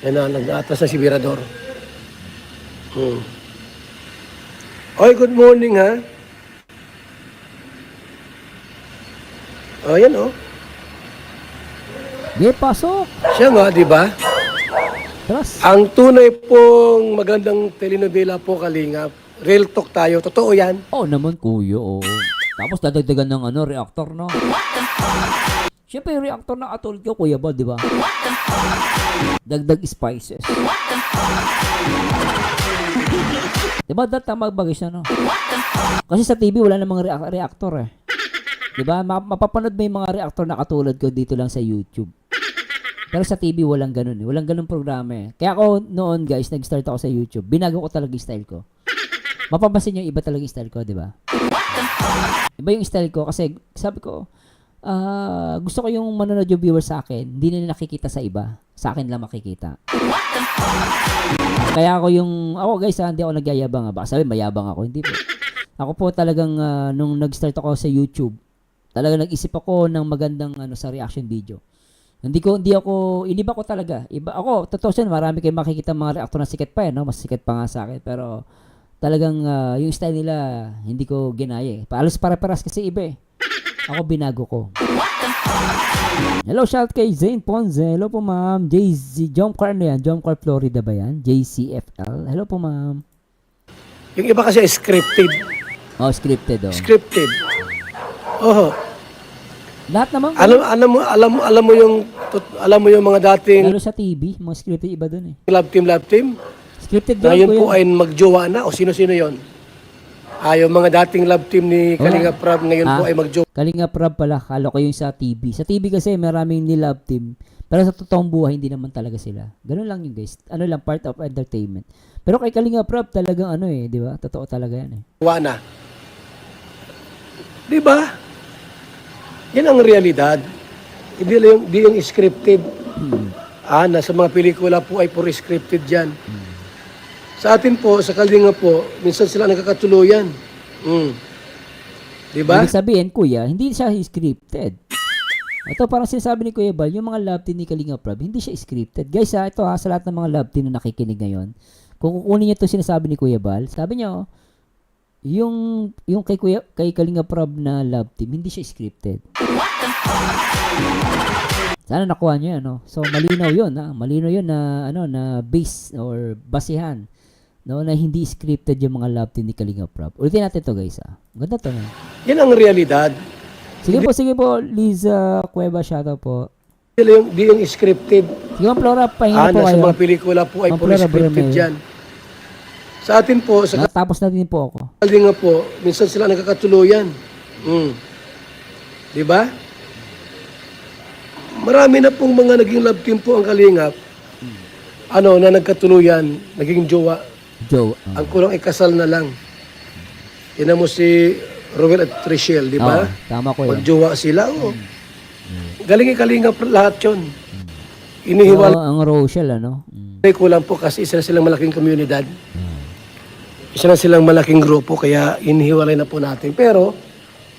Yan na, nag-atas na si Virador. Oy, good morning ha. Yan oh. Di, pasok! Siya nga, di ba? Trust. Ang tunay pong magandang telenovela po, Kalingap. Real talk tayo. Totoo yan. Oo naman kuya, oo. Tapos dadagdagan ng ano, reactor, no? Siyempre yung reactor na katulad ko, kuya ba, di ba? Dagdag spices. Di ba, tama bagay siya, no? Kasi sa TV, wala namang reactor, eh. Di ba? Mapapanood mo yung mga reactor na katulad ko dito lang sa YouTube. Pero sa TV, walang ganun, eh. Walang ganun programa, eh. Kaya ako noon, guys, nag-start ako sa YouTube. Binago ko talaga yung style ko. Mapapansin nyo, iba talaga yung style ko, di ba? Iba yung style ko kasi sabi ko, gusto ko yung manonood yung viewers sa akin, hindi nila nakikita sa iba. Sa akin lang makikita. Kaya ako guys, hindi ako nagyayabang. Baka sabi, mayabang ako. Hindi po. Ako po talagang, nung nag-start ako sa YouTube, talagang nag-isip ako ng magandang sa reaction video. Iniba ko talaga. Ako, totoo siya, marami kayong makikita mga reactor na sikat pa, no? Mas sikat pa nga sa akin. Pero, talagang yung style nila hindi ko ginaya eh. Paalos para-paras kasi iba eh. Ako binago ko. Hello, shout kay Zane Ponce. Hello po ma'am. JZ, Jomcar na yan. Jomcar Florida ba yan? JCFL. Hello po ma'am. Yung iba kasi scripted. Oh, scripted oh. Scripted. Oh. Lahat naman. Alam mo yung mga dating Lalo sa TV, mga scripted iba dun eh. love team. Scripted doon Ngayon kuya. po ay magjowa na o sino-sino yon? Yung mga dating love team ni Kalingap Rob ngayon po ay magjowa. Kalinga Prab pala, kala ko yung sa TV. Sa TV kasi maraming ni-love team. Pero sa totoong buhay, hindi naman talaga sila. Ganun lang yun guys. Ano lang, part of entertainment. Pero kay Kalinga Prab talagang di ba? Totoo talaga yan eh. Na. Di ba? Yan ang realidad. Hindi yung scripted. Sa mga pelikula po ay puro scripted yan. Sa atin po, sa Kalinga po, minsan sila nagkakatuluyan. Di ba? Ibig sabihin, kuya, hindi siya scripted. Ito parang sinasabi ni Kuya Bal, yung mga love team ni Kalinga Prab, hindi siya scripted. Guys ito sa lahat ng mga love team na nakikinig ngayon, kung kukunin niyo ito sinasabi ni Kuya Bal, sabi niyo, yung kay Kalinga Prab na love team, hindi siya scripted. Sana nakuha niyo yan, no? So malinaw 'yun, malinaw 'yun na na base or basihan, no, na hindi scripted yung mga love team ni Kalinga Prab. Ulitin natin 'to, guys, Ganda 'to, no? Yan ang realidad. Sige po, Liza Cueva, shoutout po. Hindi yung scripted. Sige, Ma'am Flora, pahinga po Sa kayo. mga pelikula po ay Ma'am puro Flora, scripted Brunei. yan. Sa atin po, sa Natapos na din po ako. Kalinga po, minsan sila nagkakatuluyan. Di ba? Marami na pong mga naging love team po ang Kalingap. Na nagkatuluyan, naging jowa. Joe. Ang kulang ay kasal na lang. Yan mo si Rowel at Trishelle, di ba? Tama ko yun. Magjowa sila, Galing yung Kalingap lahat yun. Inihiwalay Ang Rochelle, ko lang po kasi isa na silang malaking komunidad. Isa na silang malaking grupo, kaya inihiwalay na po natin. Pero,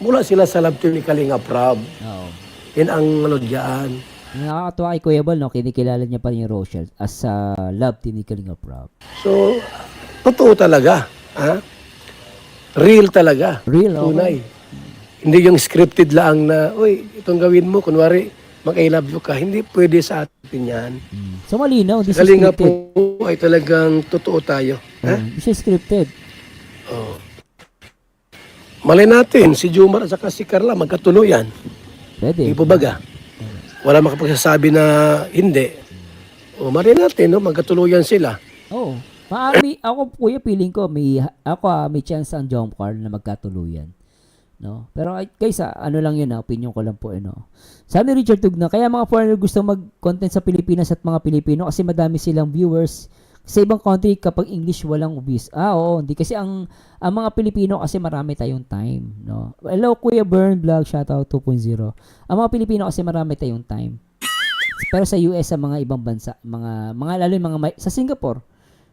mula sila sa love team ni Kalingap Rob. Oo. Yan ang ano diyan. Nakakatuwa kay Kuya Bal, no? Kinikilala niya pa rin yung Rochelle as love team ni Kalinga Prab. So, totoo talaga. Ha? Real talaga. Real, okay. Tunay. Hindi yung scripted lang na, uy, itong gawin mo, kunwari, mag-I love you ka. Hindi pwede sa atin yan. So malinaw, this is Kalinga scripted. po ay talagang totoo tayo. Ha? This is scripted. Oh. Malay natin, si Jumar at saka si Carla magkatuluyan. Pwede. Hindi po baga? Wala makapagsasabi na hindi. O, malay natin, no? Magkatuluyan sila. Oo. Maami, ako kuya, feeling ko, may chance ang jump card na magkatuluyan. No? Pero guys, ano lang yun, opinion ko lang po. Sabi ni Richard Tugna, kaya mga foreigner gusto mag-content sa Pilipinas at mga Pilipino kasi madami silang viewers. Sa ibang country, kapag English, walang views. Oo, hindi. Kasi ang mga Pilipino, kasi marami tayong time. No? Hello, Kuya Burn Vlog, shoutout 2.0. Ang mga Pilipino, kasi marami tayong time. Pero sa US, sa mga ibang bansa, lalo yung sa Singapore,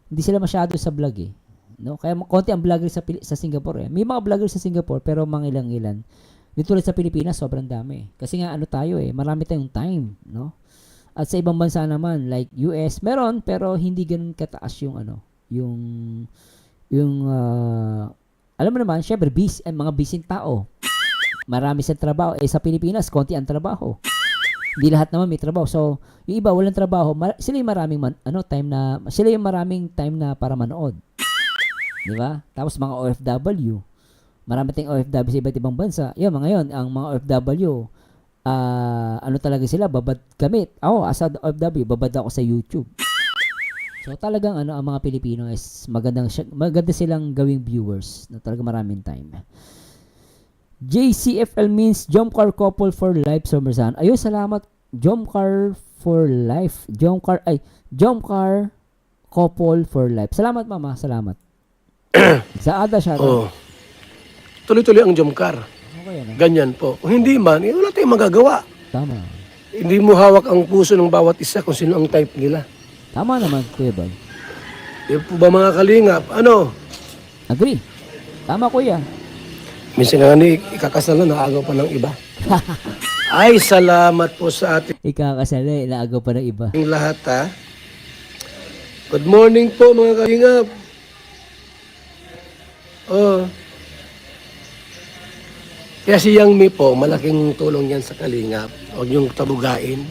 hindi sila masyado sa vlog eh. No? Kaya konti ang vlogger sa Singapore eh. May mga vlogger sa Singapore, pero mga ilang-ilan. Dito ulit sa Pilipinas, sobrang dami. Kasi nga tayo eh, marami tayong time. No? At sa ibang bansa naman, like US, meron, pero hindi ganun kataas yung alam mo naman, syempre, mga busy tao. Marami sa trabaho. Sa Pilipinas, konti ang trabaho. Hindi lahat naman may trabaho. So, yung iba, walang trabaho. Sila yung maraming time na para manood. Di ba? Tapos mga OFW. Marami tayong OFW sa iba't ibang bansa. Yun, mga yun, ang mga OFW, talaga sila, babad kami. Ako, as a OFW, babad ako sa YouTube. So talagang ang mga Pilipino is maganda silang gawing viewers na talaga maraming time. JCFL means Jump Car Couple for Life, Somersan. Ayun, salamat. Jump Car for Life. Jump Car Couple for Life. Salamat, mama. Salamat. Sa Ada siya. Oh. Tuloy-tuloy ang jumkar. Okay, Ganyan po. Kung hindi man, wala tayong magagawa. Tama. Hindi mo hawak ang puso ng bawat isa kung sino ang type nila. Tama naman, Kuya Bal. Yan po ba mga kalingap? Ano? Agree. Tama, Kuya. Minsan nga ikakasal na, naagaw pa ng iba. Ay, salamat po sa ating Ikakasali, inaagaw pa ng iba. lahat ha. Good morning po mga kalingap. Oh. Kaya si Yang Mi po, malaking tulong yan sa kalingap. Huwag niyong tabugain.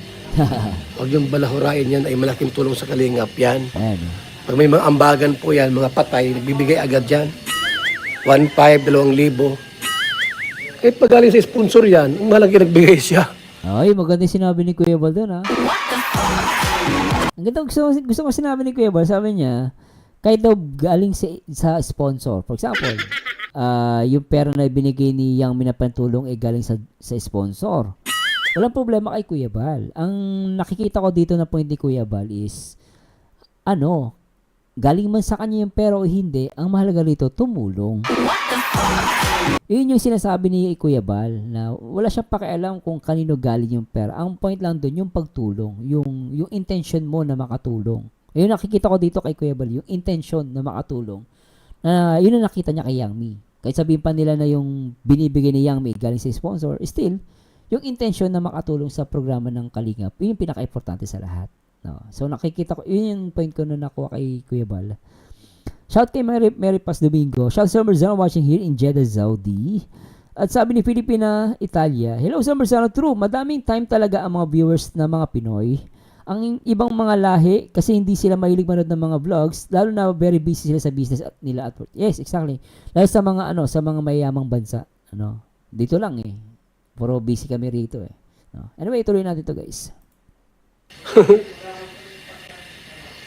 Huwag niyong balahurain yan, ay malaking tulong sa kalingap yan. Ayan. Pag may mga ambagan po yan, mga patay, nagbibigay agad yan. 1,500, 2,000. Kahit pag galing sa sponsor yan, ang malaki nagbigay siya. Ay, maganda yung sinabi ni Kuya Bal doon, ha? Ang ganda, gusto ko sinabi ni Kuya Bal, sabi niya, kahit daw galing sa sponsor, for example, yung pera na binigay ni Yang Minapantulong ay galing sa sponsor. Walang problema kay Kuya Bal. Ang nakikita ko dito na point ni Kuya Bal is, galing man sa kanya yung pera o hindi, ang mahalaga rito, tumulong. Yun yung sinasabi ni Kuya Bal, na wala siyang pakialam kung kanino galing yung pera. Ang point lang doon, yung pagtulong, yung intention mo na makatulong. Yun nakikita ko dito kay Kuya Bal, yung intention na makatulong. Yun ang nakita niya kay Yang Mi. Kahit sabihin pa nila na yung binibigay ni Yang Mi galing sa sponsor, still, yung intention na makatulong sa programa ng Kalingap, yun yung pinaka-importante sa lahat. No? So nakikita ko, yun yung point ko na nakuha kay Kuya Bal. Shout kay Mary Paz Domingo. Shout Somerzano watching here in Jeddah, Saudi. At sabi ni Filipina Italia, hello Somerzano, true, madaming time talaga ang mga viewers na mga Pinoy. Ang ibang mga lahi, kasi hindi sila mahilig manood ng mga vlogs, lalo na very busy sila sa business nila at work. Yes, exactly. Lalo sa mga sa mga mayayamang bansa, dito lang eh. Puro busy kami rito eh. No? Anyway, tuloy natin to, guys.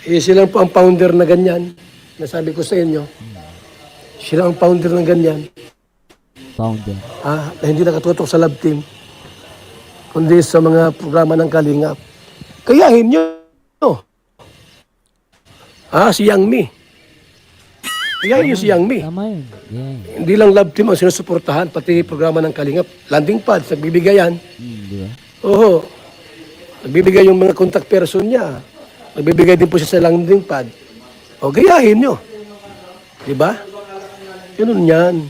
Sila po ang founder na ganyan. Nasabi ko sa inyo. Sila ang founder ng ganyan. Founder. Na hindi nakatutok sa love team. Kundi sa mga programa ng Kalingap. Kayahin nyo. Si Yang Mi. Kayahin nyo si Yang Mi. Tama yun. Yeah. Hindi lang love team ang sinusuportahan, pati programa ng Kalingap. Landing pads, nagbibigay yan. Di ba? Oo. Nagbibigay yung mga contact person niya. Nagbibigay din po siya sa landing pad. O, gayahin nyo. Diba? Ganun yan.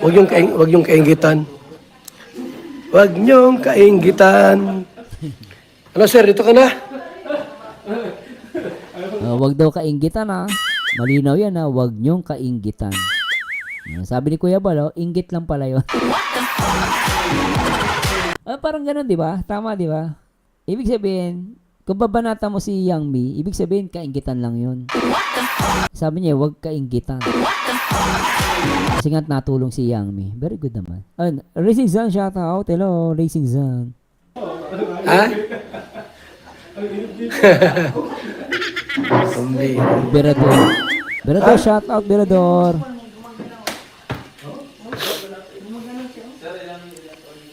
Huwag yung kaingitan. Huwag niyong kainggitan. Ano sir, dito ka na? Wag daw kainggitan ha. Malinaw yan ha. Wag niyong kainggitan. Sabi ni Kuya Bal, inggit lang pala yun. Parang ganun, di ba? Tama, di ba? Ibig sabihin, kung babanata mo si Yang Mi, ibig sabihin, kainggitan lang yun. Sabi niya, wag kainggitan. Kasi nga natulong si Yang Mi. Very good naman. Racing Zone, shout out. Hello, Racing Zone. Ha? Hindi. Berador. Berador, shout out, Berador.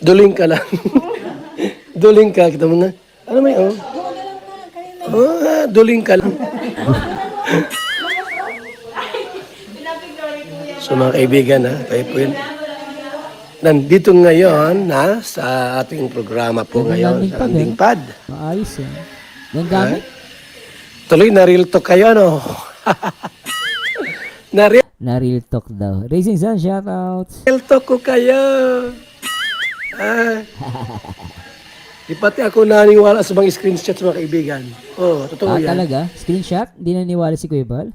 Duling ka lang. Duling ka, kita mo nga. Ano may, oh? Duling ka lang. So mga kaibigan, ha, tayo po yun. Nandito ngayon, ha, sa ating programa po ngayon, sa Landing Pad. Maayos eh. Yan gamit? Tuloy na real talk kayo, ano? na Na-real talk daw. Racing Sun, shout out. real talk ko kayo. Di pati ako naniwala sa mga screenshots mga kaibigan. Oh, totoo yan. Talaga? Screenshot? Di naniwala si Kuya Bal?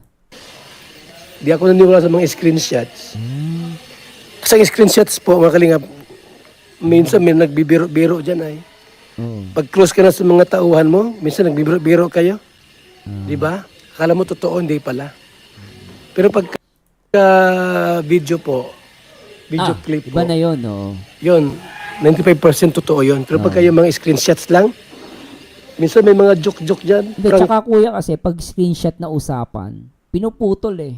Di ako naniwala sa mga screenshots. Kasi ang screenshots po, mga kalingap, minsan may nagbibiro-biro dyan ay. Oo. Pag close ka na sa mga tauhan mo, minsan nagbibiro-biro kayo. Di ba? Akala mo totoo, hindi pala. Pero pag video po, video clip Iba po, na yun, oo. yun, 95% totoo yun. Pero pag kayo mga screenshots lang, minsan may mga joke-joke dyan. Hindi, tsaka kuya kasi pag screenshot na usapan, pinuputol eh.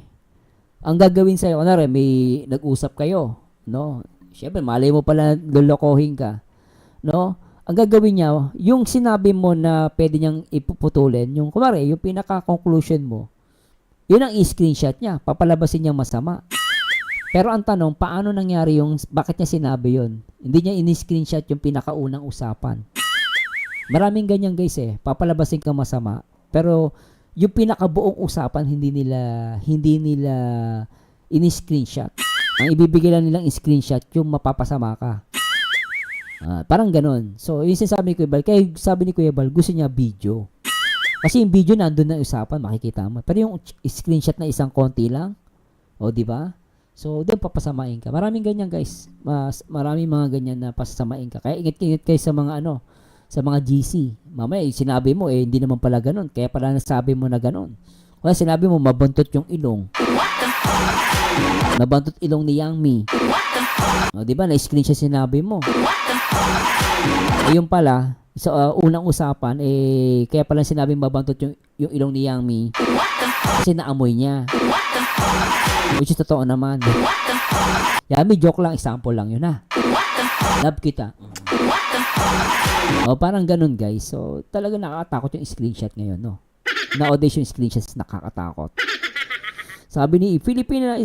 Ang gagawin sa'yo, kunwari, may nag-usap kayo, no? Siyempre, malay mo pala lolokohin ka, no? Ang gagawin niya, yung sinabi mo na pwede niyang ipuputulin, yung, kunwari, yung pinaka-conclusion mo, yun ang i-screenshot niya, papalabasin niyang masama. Pero ang tanong, paano nangyari yung, bakit niya sinabi yun? Hindi niya ini-screenshot yung pinakaunang usapan. Maraming ganyan guys eh, papalabasin ka masama, pero yung pinakabuong usapan hindi nila ini-screenshot. Ang ibibigay lang nilang screenshot yung mapapasama ka. Parang ganun. So, yung sinasabi ni Kuya Bal, kaya sabi ni Kuya Bal, gusto niya video. Kasi yung video nandun na usapan, makikita mo. Pero yung screenshot na isang konti lang, o di ba? So, doon papasamain ka. Maraming ganyan guys. Maraming mga ganyan na pasasamain ka. Kaya ingat-ingat kayo sa mga sa mga GC. Mamaya, sinabi mo, hindi naman pala ganun. Kaya pala nasabi mo na ganun. Kaya sinabi mo, mabantot yung ilong. Nabantot ilong ni Yang Mi. O, di ba? Na-screenshot sinabi mo. Yung pala, sa unang usapan, kaya pala sinabi mabantot yung ilong ni Yang Mi. Kasi naamoy niya. Which is totoo naman. Yami, joke lang, example lang yun ha. Love kita. O, parang ganun guys. So, talaga nakakatakot yung screenshot ngayon, no? Nowadays yung screenshots nakakatakot. Sabi ni Filipina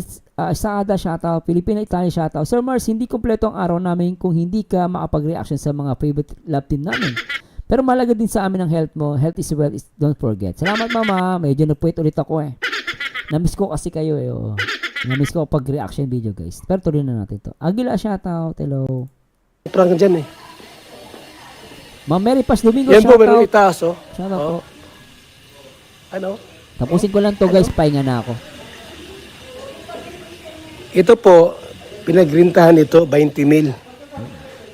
Saada, shoutout. Filipina Italia, shoutout. Sir Mars, hindi kompleto ang araw namin kung hindi ka makapag-reaction sa mga favorite love team namin. Pero malaga din sa amin ang health mo. Health is wealth, don't forget. Salamat mama. Medyo napuwit ulit ako eh. Namiss ko kasi kayo eh. Oh. Namiss ko pag-reaction video guys. Pero tuloy na natin to. Agila, shoutout. Hello. Prank dyan eh. Ma'am Mary Paz Domingo, Yan po, shoutout. meron itaas oh. Shoutout po. Ano? Tapusin ko lang to guys. Pahinga na ako. Ito po, pinagrintahan ito, 20 mil.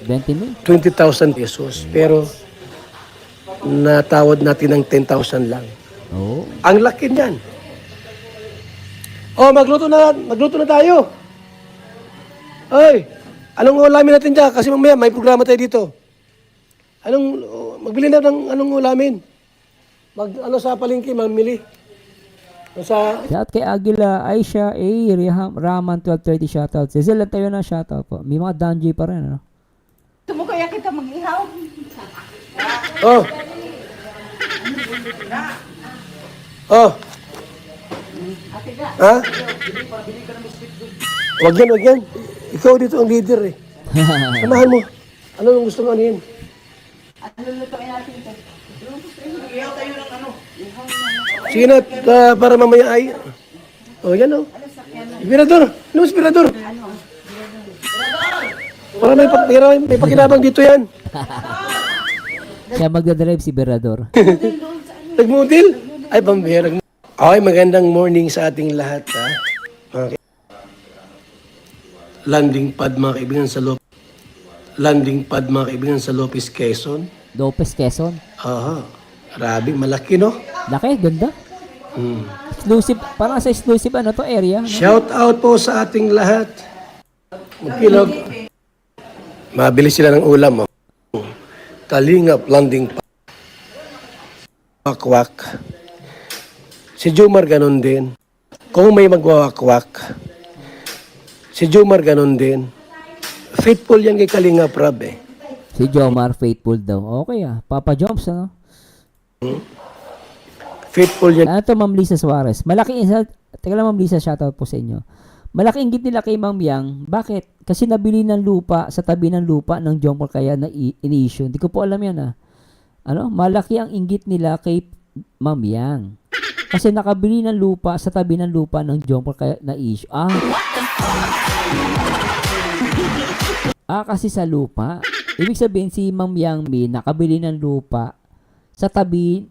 20 mil? 20,000 pesos. Pero, natawad natin ng 10,000 lang. Oo. Ang laki niyan. Oh, magluto na tayo. Ay, anong ulamin natin dyan? Kasi mamaya may programa tayo dito. Magbili na ng anong ulamin. Sa palengke, mamili. Sa, Shout kay Agila, Aisha, Raman 1230, shoutout. Cecil lang tayo na shoutout po. May mga danji pa rin, ano? Tumukaya kita mag-ihaw. oh. Oh. Ha? Wag yan. Ikaw dito ang leader eh. Samahan mo. Ano ang gusto mo ano yan? Ano lutuin natin ito? Ihaw tayo ng ano? Sige na, para mamaya ay... Oh, yan oh. Inspirador. Ano inspirador? Para may pakinabang dito yan. Siya magdadrive si Berador. Nagmodel? Ay, pambihira. Okay, magandang morning sa ating lahat, ha? Landing pad, mga kaibigan, sa Landing pad, mga kaibigan, sa Lopez, Quezon. Lopez, Quezon. Aha. Grabe, malaki, no? Laki, ganda. Hmm. Exclusive, parang sa exclusive ano to area. No? Shout out po sa ating lahat. Magkilog. Mabili sila ng ulam, oh. Kalingap, landing pad. Wakwak. Si Jomar ganun din. Kung may magwawakwak, si Jomar ganun din. Faithful yan kay Kalingap Rab, eh. Si Jomar, faithful daw. Okay Papa Joms, ano? Faithful yan. Ano to, Ma'am Lisa Suarez? Malaki isa, teka lang Ma'am Lisa, shoutout po sa inyo. Malaki inggit nila kay Ma'am Yang. Bakit? Kasi nabili ng lupa, sa tabi ng lupa ng Jomar kaya na ini-issue. Hindi ko po alam yan Ano? Malaki ang inggit nila kay Ma'am Yang. Kasi nakabili ng lupa sa tabi ng lupa ng Jomar kaya na-issue. Kasi sa lupa. Ibig sabihin si Ma'am Yang Mi nakabili ng lupa sa tabi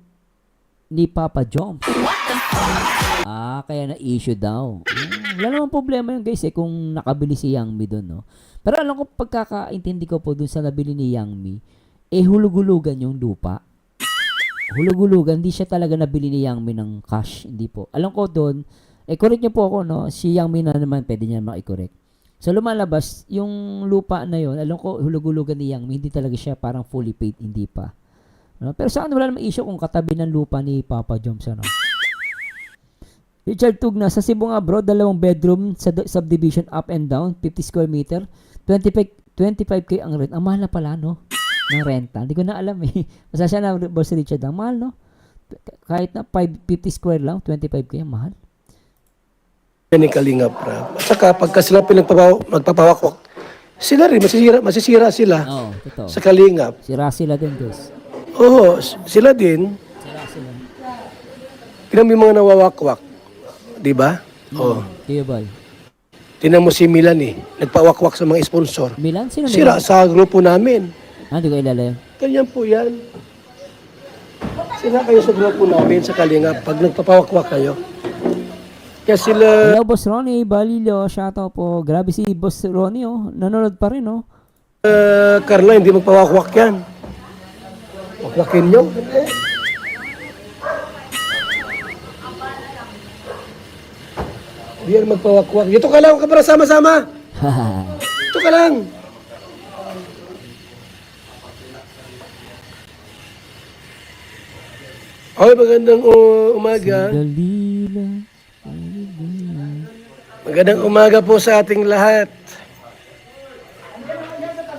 ni Papa Joms. Kaya na-issue daw. Wala namang problema yun guys kung nakabili si Yang Mi doon, no? Pero alam ko, pagkakaintindi ko po doon sa nabili ni Yang Mi, hulugulugan yung lupa. Hulugulugan, hindi siya talaga nabili ni Yang Mi ng cash, hindi po. Alam ko doon, correct niyo po ako, no? Si Yang Mi na naman, pwede niya maki-correct. So lumalabas, yung lupa na yon, alam ko, hulugulugan ni Yang Mi, hindi talaga siya parang fully paid, hindi pa. No? Pero saan wala namang issue kung katabi ng lupa ni Papa Joms, ano? Richard Tugna, sa Cebu nga bro, 2 bedroom sa subdivision up and down, 50 square meter, 25K ang rent. Ang mahal na pala, no? Ng renta. Hindi ko na alam Basta siya na, Boss Richard, ang mahal, no? Kahit na 50 square lang, 25K, ang mahal. Yan ni Kalingap Rab. At saka, pagka sila magpapawakwak, sila rin, masisira sila Oo, totoo. sa Kalingap. Sira sila din, guys. Oo, sila din. Sira sila. Tingnan mo yung mga nawawakwak. Di ba? Oo. Kuya Boy. Tingnan mo si Milan, nagpawakwak sa mga sponsor. Milan? Sino Sira Milan? sa grupo namin. Hindi ko ilala yun. Ganyan po yan. Sila kayo sa grupo namin sa Kalingap pag nagpapawakwak kayo. Kaya sila... Hello, Boss Ronnie. Balilo. Shoutout po. Grabe si Boss Ronnie, nanonood pa rin, Carla, hindi magpawakwak yan. Wakwakin nyo. Hindi yan magpawakwak. Dito ka lang, para sama-sama. Dito ka lang. Okay, magandang umaga. Dalila. Magandang umaga po sa ating lahat.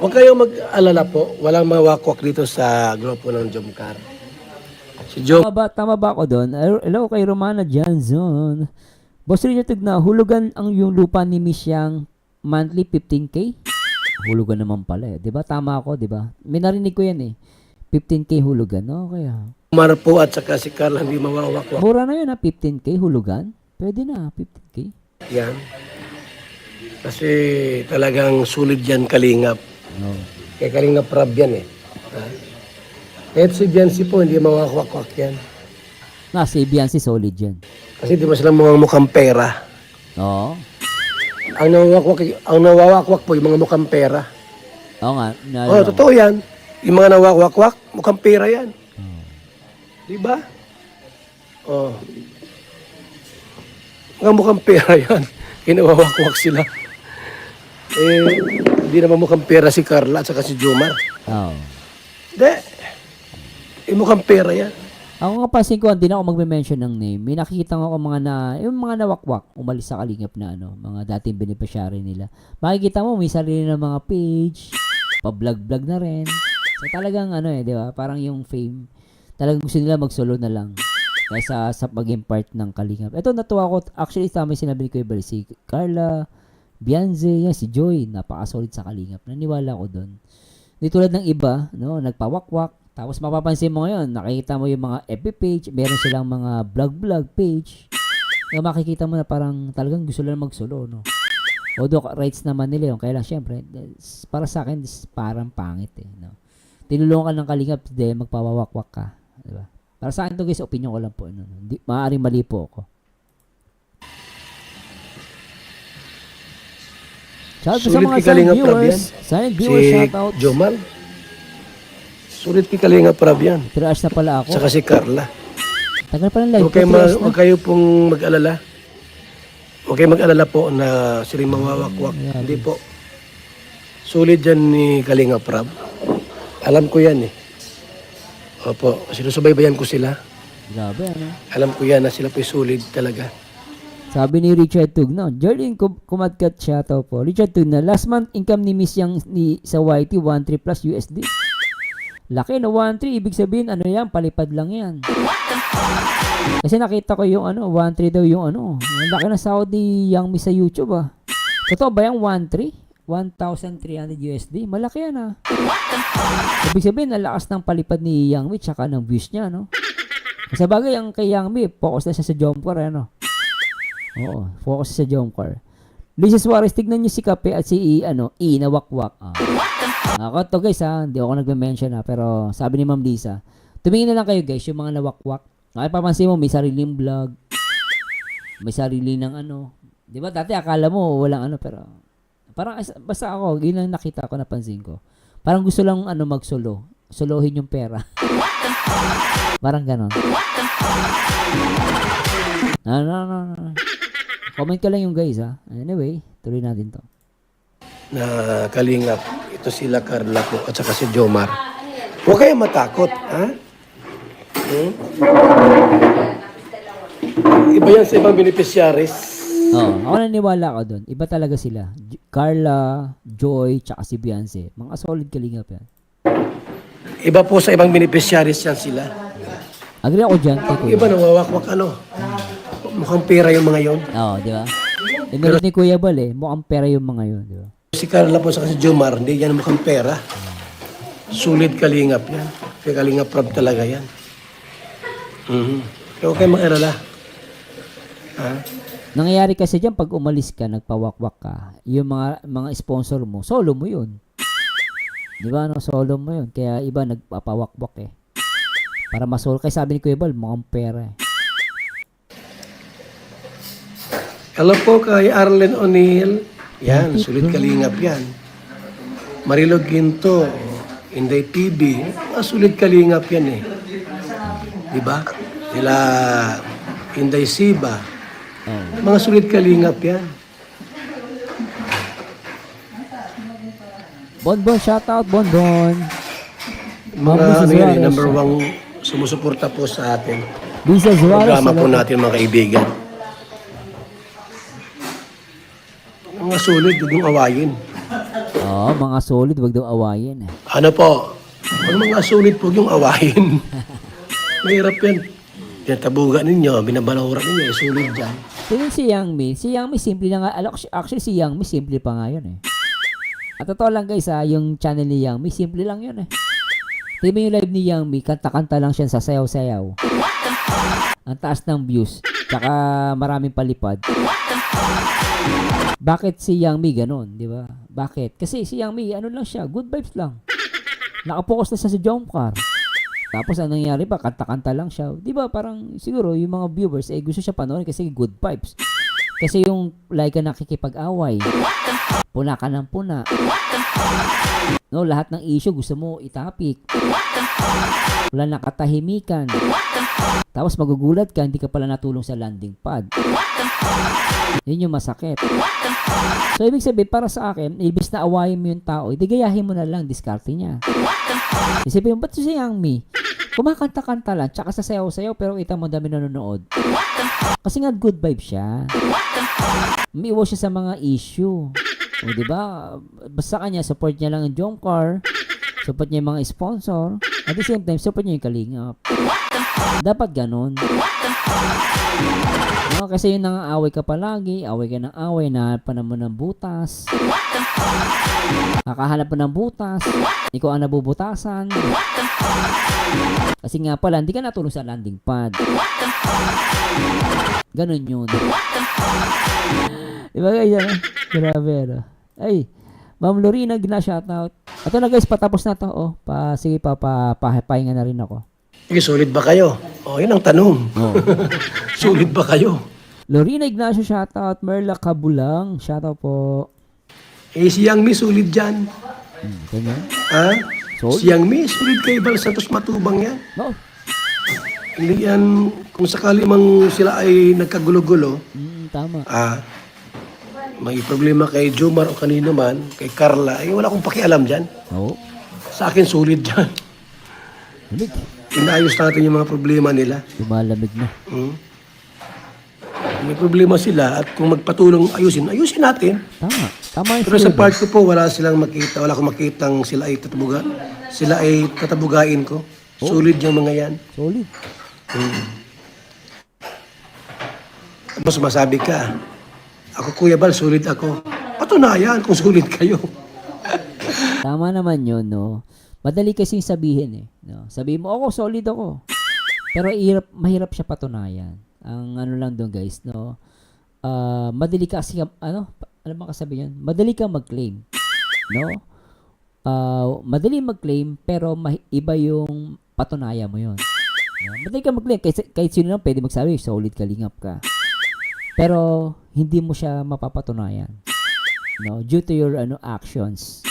Huwag kayong mag-alala po. Walang mawakwak dito sa grupo ng Jomcar. Si Jom... Tama ba ako doon? Hello kay Romana Johnson. Boss Richard Tugna, hulugan ang yung lupa ni Miss Yang monthly 15K? Hulugan naman pala eh. Diba? Tama ako, diba? May narinig ko yan 15K hulugan. Okay Umar po at saka si Carla hindi mawawakwak. Mura na yun 15K hulugan. Pwede na 15K. Yan. Kasi talagang sulit yan Kalingap. No. Kaya Kalingap Rab yan Ha? Kahit si Biancy po, hindi mawakwak yan. Si Biancy solid yan. Kasi di ba sila mukhang pera? Oo. Ang nawawakwak po, yung mga mukhang pera. Oo nga. Totoo yan. Yung mga nawawakwak, mukhang pera yan. Di ba? Mga mukhang pera yan. Kinawawakwak sila. Hindi naman mukhang pera si Carla at saka si Jomar. Oo. Hindi. Mukhang pera yan. Ako nga pansin ko, hindi na ako magme-mention ng name. May nakikita ko yung mga nawakwak, umalis sa Kalingap na mga dating beneficiary nila. Makikita mo, may sarili ng mga page, pa-vlog-vlog na rin. So talagang di ba? Parang yung fame, talagang gusto nila mag-solo na lang. Kaysa sa maging part ng Kalingap. Ito, natuwa ko. Actually, tama yung sinabi ko yung si Carla, Bianze, si Joy, napaka-solid sa Kalingap. Naniwala ko doon. Di tulad ng iba, nagpawakwak. Tapos mapapansin mo ngayon, nakikita mo yung mga FB page, meron silang mga vlog page. Yung makikita mo na parang talagang gusto lang mag-solo, Although rights naman nila yun, kaya lang syempre, para sa akin, parang pangit eh. No? Tinulungan ng kalingap, hindi, magpawawakwak ka. Diba? Para sa akin to guys, opinion ko lang po. No? Maaaring mali po ako. Shout out sa Sulit mga kay silent Kalinga Prab yan. viewers. Silent viewers, Si shout out. Jomar. Sulit kay Kalinga Prab yan. 3 hours na pala ako. Saka si Carla. Tagal pa ng live. Huwag kayo, 3 hours na. huwag kayo pong mag-alala. Huwag kayo mag-alala po na sila mawawakwak. Hindi po. Sulit yan ni Kalinga Prab. Alam ko yan eh. Opo, sinusubaybayan ko sila. Grabe, ano? Alam ko yan na sila po'y sulit talaga. Sabi ni Richard Tugno, Jordan Kumatkat siya to po. Richard Tugno, last month income ni Miss Yang sa YT 1.3 plus USD. Laki na 1.3, ibig sabihin ano yan, palipad lang yan. Kasi nakita ko yung 1.3 daw yung ang laki na sahod ni Yang Miss sa YouTube ah. Totoo ba yung 1.3? 1,300 USD? Malaki yan ah. Ibig sabihin, ang lakas ng palipad ni Yang Mi tsaka ng views niya, no? Sa bagay, ang kay Yang Mi, focus na siya sa Jomcar, ano? Oo, focus sa Jomcar. Lisa Suarez, tignan niyo si Kape at si E na wakwak. Ako to guys ha, hindi ako nagme-mention ha, pero sabi ni Ma'am Lisa, tumingin na lang kayo guys, yung mga nawakwak. Papansin mo, may sariling vlog, may sarili ng di ba dati akala mo walang pero parang basta ako, yun lang nakita ko, napansin ko. Parang gusto lang mag-solo, solohin yung pera. Parang ganon. No. Comment ka lang yung guys ha. Anyway, tuloy natin to. Na Kalingap, ito sila Carla po at saka si Jomar. Huwag kayong matakot, ha? Iba yan sa ibang beneficiaries. Ako naniwala ko doon. Iba talaga sila. Carla, Joy, tsaka si Beyonce. Mga solid kalingap yan. Iba po sa ibang beneficiaries yan sila. Agree ako dyan. Iba nawawakwak mukhang pera yung mga yon. Oo, di ba? Inulot ni Kuya Bal mukhang pera yung mga yun, di ba? Si Carla po sa si Jomar, hindi yan mukhang pera. Sulit Kalingap yan. Kaya Kalingap Prab talaga yan. Kaya huwag kayong mag-alala. Ha? Nangyayari kasi dyan, pag umalis ka, nagpawakwak ka, yung mga sponsor mo, solo mo yun. Di ba, solo mo yun. Kaya iba nagpapawakwak Para masolo. Kaya sabi ni Kuya Bal, mukhang pera Hello po kay Arlen O'Neill. Yan, sulit Kalingap yan. Marilo Ginto, Inday TV. Sulit Kalingap yan Diba? Sila Inday Siba. Mga sulit Kalingap yan. Bonbon, shoutout, Bonbon. Mga number one sumusuporta po sa atin. Lisa Suarez. Programa po natin mga kaibigan. Mga sulit, huwag yung awayin. Oo, mga solid, wag daw awayin. Ano po? Pag mga sulit, huwag yung awayin. Mahirap yan. Tinatabugan ninyo, binabalawran ninyo, sulit dyan. Tingin si Yang Mi. Si Yang Mi, simple na nga. Actually, si Yang Mi, simple pa nga yun At totoo lang guys yung channel ni Yang Mi, simple lang yun Tingin mo yung live ni Yang Mi, kanta-kanta lang siya sa sayaw-sayaw. Ang taas ng views. Tsaka maraming palipad. Bakit si Yang Mi ganun, di ba? Bakit? Kasi si Yang Mi, lang siya, good vibes lang. Nakapokus na siya sa Jomcar. Tapos ang nangyari pa, kanta-kanta lang siya. Di ba parang siguro yung mga viewers gusto siya panoorin kasi good vibes. Kasi yung like ka nakikipag-away, puna ka ng puna. No, lahat ng issue gusto mo itapik. Wala nakatahimikan. Tapos magugulat ka, hindi ka pala natulong sa landing pad. Yun yung masakit. So, ibig sabihin, para sa akin, ibig na awayin mo yung tao, gayahin mo na lang, diskarte niya. Isipin mo, ba't si Yang Mi? Kumakanta-kanta lang, tsaka sa sayaw-sayaw, pero kita mo dami nanonood. Kasi nga, good vibe siya. Umiiwas siya sa mga issue. O, diba? Basta kanya, support niya lang ang Jomcar, support niya yung mga sponsor, at the same time, support niya yung Kalingap. Dapat ganun. No, kasi yun away ka palagi, away ka ng away, nahanap pa naman ng butas. Kakahanap pa ng butas, ikaw ang nabubutasan. Kasi nga pala, hindi ka natulong sa landing pad. Ganun yun. Diba guys, ano? Grabe, ano? Ay, Ma'am Lorena, gina-shoutout. Ito na guys, patapos na to. Oh, sige pahinga na rin ako. Sige, solid ba kayo? Yun ang tanong. Oh. Solid ba kayo? Lorena Ignacio, shoutout. Merla Kabulang, shoutout po. Si Yang Mi, solid dyan. Ganyan. Ha? Solid? Si Yang Mi, solid kay Bal Santos Matubang yan. No. Hindi yan, kung sakali mang sila ay nagkagulo-gulo, Tama. may problema kay Jomar o kanino man, kay Carla, wala akong pakialam dyan. Oo. Sa akin, solid dyan. Lamig. Inaayos natin yung mga problema nila. Lumalamig na. May problema sila at kung magpatulong ayusin natin. Tama. Tama yung Pero sa sinabi. part ko po, wala akong makitang sila ay tatabugain ko. Solid yung mga yan. Solid. Mas masabi ka, ako Kuya Bal, solid ako. Patunayan kung solid kayo. Tama naman yun, no? Madali kasi sabihin, eh. No? Sabihin mo, ako, solid ako. Pero mahirap siya patunayan. Ang ano lang doon, guys, no? Madali ka kasi, ano ba kasabi yan? Madali ka mag-claim. No? Madali mag-claim, pero iba yung patunayan mo yun. No? Madali ka mag-claim. Kahit sino lang pwede magsabi, solid kalingap ka. Pero, hindi mo siya mapapatunayan. No? Due to your actions.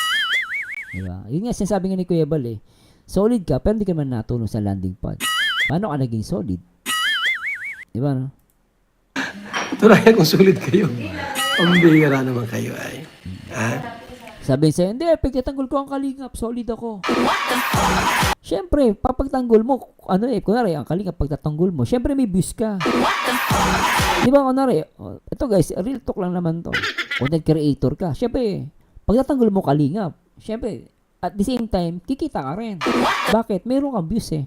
Diba? Yun nga, sinasabi nga ni Kuya Bal, eh. Solid ka, pero hindi ka man natulong sa landing pad. Paano ka naging solid? Diba, no? Patunayan kung solid kayo. Pambihira naman kayo ay. Sabihin sa'yo, hindi, pagtatanggol ko ang kalingap, solid ako. Siyempre, papagtanggol mo, kunwari, ang kalingap, pagtatanggol mo, siyempre may views ka. Di ba, kunwari, ito guys, real talk lang naman to. Content creator ka, siyempre, pagtatanggol mo kalingap, siyempre, at the same time, kikita ka rin. Bakit? Meron kang views eh.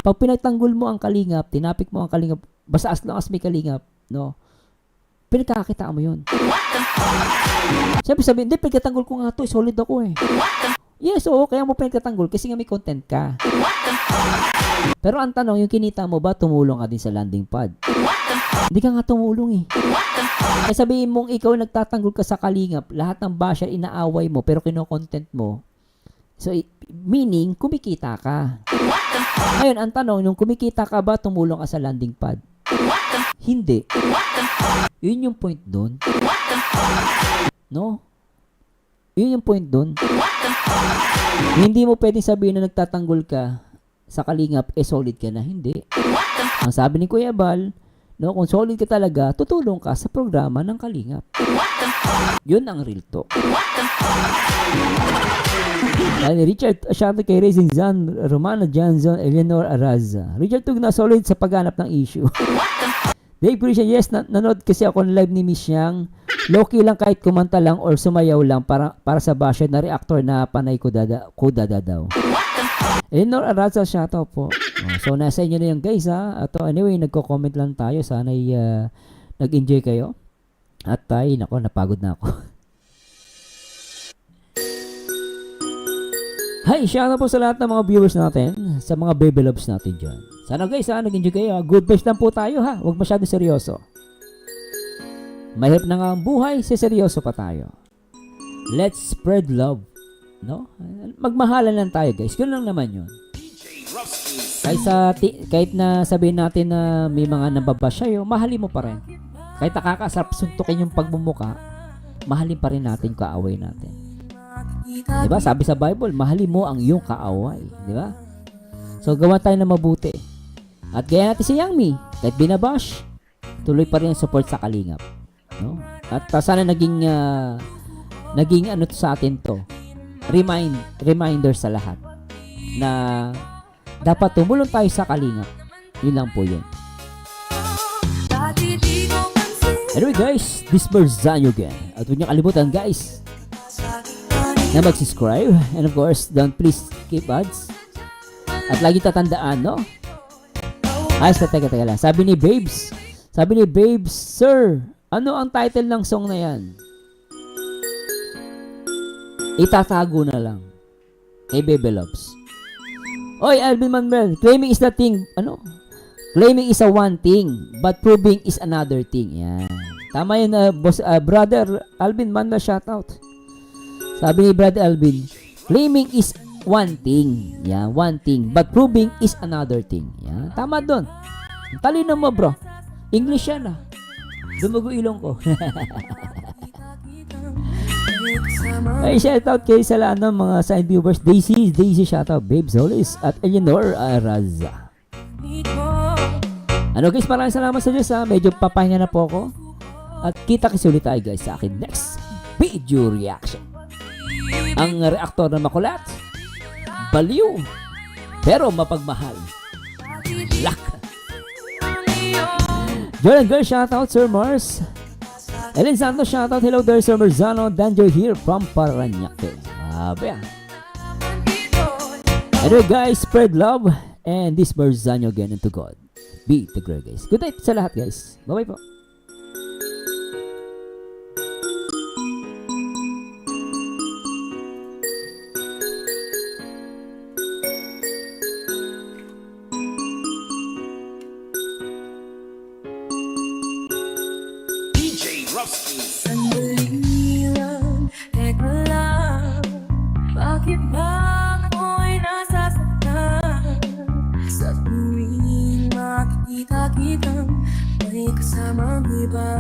Pag pinagtanggol mo ang kalingap, tinapik mo ang kalingap, basta as long as may kalingap, no? Pinagkakita mo yun. Siyempre sabihin, hindi, pinagkatanggol ko nga to, solid ako eh. Yes, oo, kaya mo pinagkatanggol kasi nga may content ka. Pero ang tanong, yung kinita mo ba, tumulong ka din sa landing pad? Hindi ka nga tumulong eh. Kaya sabihin mong ikaw nagtatanggol ka sa kalingap, lahat ng basher inaaway mo, pero kino-content mo. So, meaning, kumikita ka. Ngayon, ang tanong, yung kumikita ka ba, tumulong ka sa landing pad? Hindi. Yun yung point doon. No? Yun yung point doon. Hindi mo pwedeng sabihin na nagtatanggol ka sa kalingap, solid ka na. Hindi. Ang sabi ni Kuya Bal, no, kung solid ka talaga, tutulong ka sa programa ng kalingap. Yun ang real talk. Richard, shoutout kay Racing Zan, Romano Janson, Eleanor Araza. Richard Tugna, solid sa paghanap ng issue. Dave Christian, yes, nanood kasi ako ng live ni Miss Yang. Low-key lang kahit kumanta lang or sumayaw lang para sa basher na reactor na panay kudada daw. Eleanor Araza, shoutout po. So, nasa inyo na yung guys, ha. At anyway, nagko-comment lang tayo. Sana'y nag-enjoy kayo. At nako, napagod na ako. Hi, shoutout po sa lahat ng mga viewers natin, sa mga baby loves natin dyan. Sana guys, nag-enjoy kayo. Good vibes lang po tayo, ha. Huwag masyado seryoso. Mahirap na nga ang buhay, seryoso pa tayo. Let's spread love. No? Magmahalan lang tayo, guys. Yun lang naman yun. Kahit na sabihin natin na may mga nababash sa'yo, mahalin mo pa rin. Kahit nakakasarap suntukin yung pagmumuka, mahalin pa rin natin yung kaaway natin. Diba? Sabi sa Bible, mahalin mo ang iyong kaaway. Diba? So, gawa tayo na mabuti. At gaya natin si Yang Mi, kahit binabash, tuloy pa rin ang support sa kalingap. No? At sana naging ano to sa atin to. Reminder sa lahat na dapat tumulong tayo sa kalingap. Yun lang po yun. Anyway guys, this Berzanyo again. At huwag niyo kalimutan guys na mag-subscribe. And of course, don't please skip ads. At lagi tatandaan, no? Ay, teka lang. Sabi ni Babes, Sir, ano ang title ng song na yan? Itatago na lang. Kay Baby Loves. Oy, Alvin Manuel, claiming is the thing, Claiming is a one thing, but proving is another thing. Yan. Tama yun, boss, brother Alvin Manda, shoutout. Sabi ni brother Alvin, claiming is one thing. Yeah, one thing. But proving is another thing. Yeah, tama doon. Talino mo, bro. English yan, Dumugo ilong ko. Ay, shoutout kayo sa lahat ng mga sign viewers. Daisy, shoutout. Babes Solis at Eleanor Araza. Ano guys, maraming salamat sa Diyos, Medyo papahinga na po ako. At kita-kits ulit tayo guys sa akin next video reaction. Ang reaktor na makulat, baliw, pero mapagmahal. Luck. Jordan Girl, shoutout Sir Mars. Ellen Santos, shoutout. Hello there Sir Marzano. Danjo here from Paranaque. Anyway guys, spread love and this Marzano again into God. Be the great guys. Good night sa lahat guys. Bye bye po. Sandali lang, teka lang, bakit ba ako'y nasasaktan? Sa tuwing makikita kitang may kasamang iba.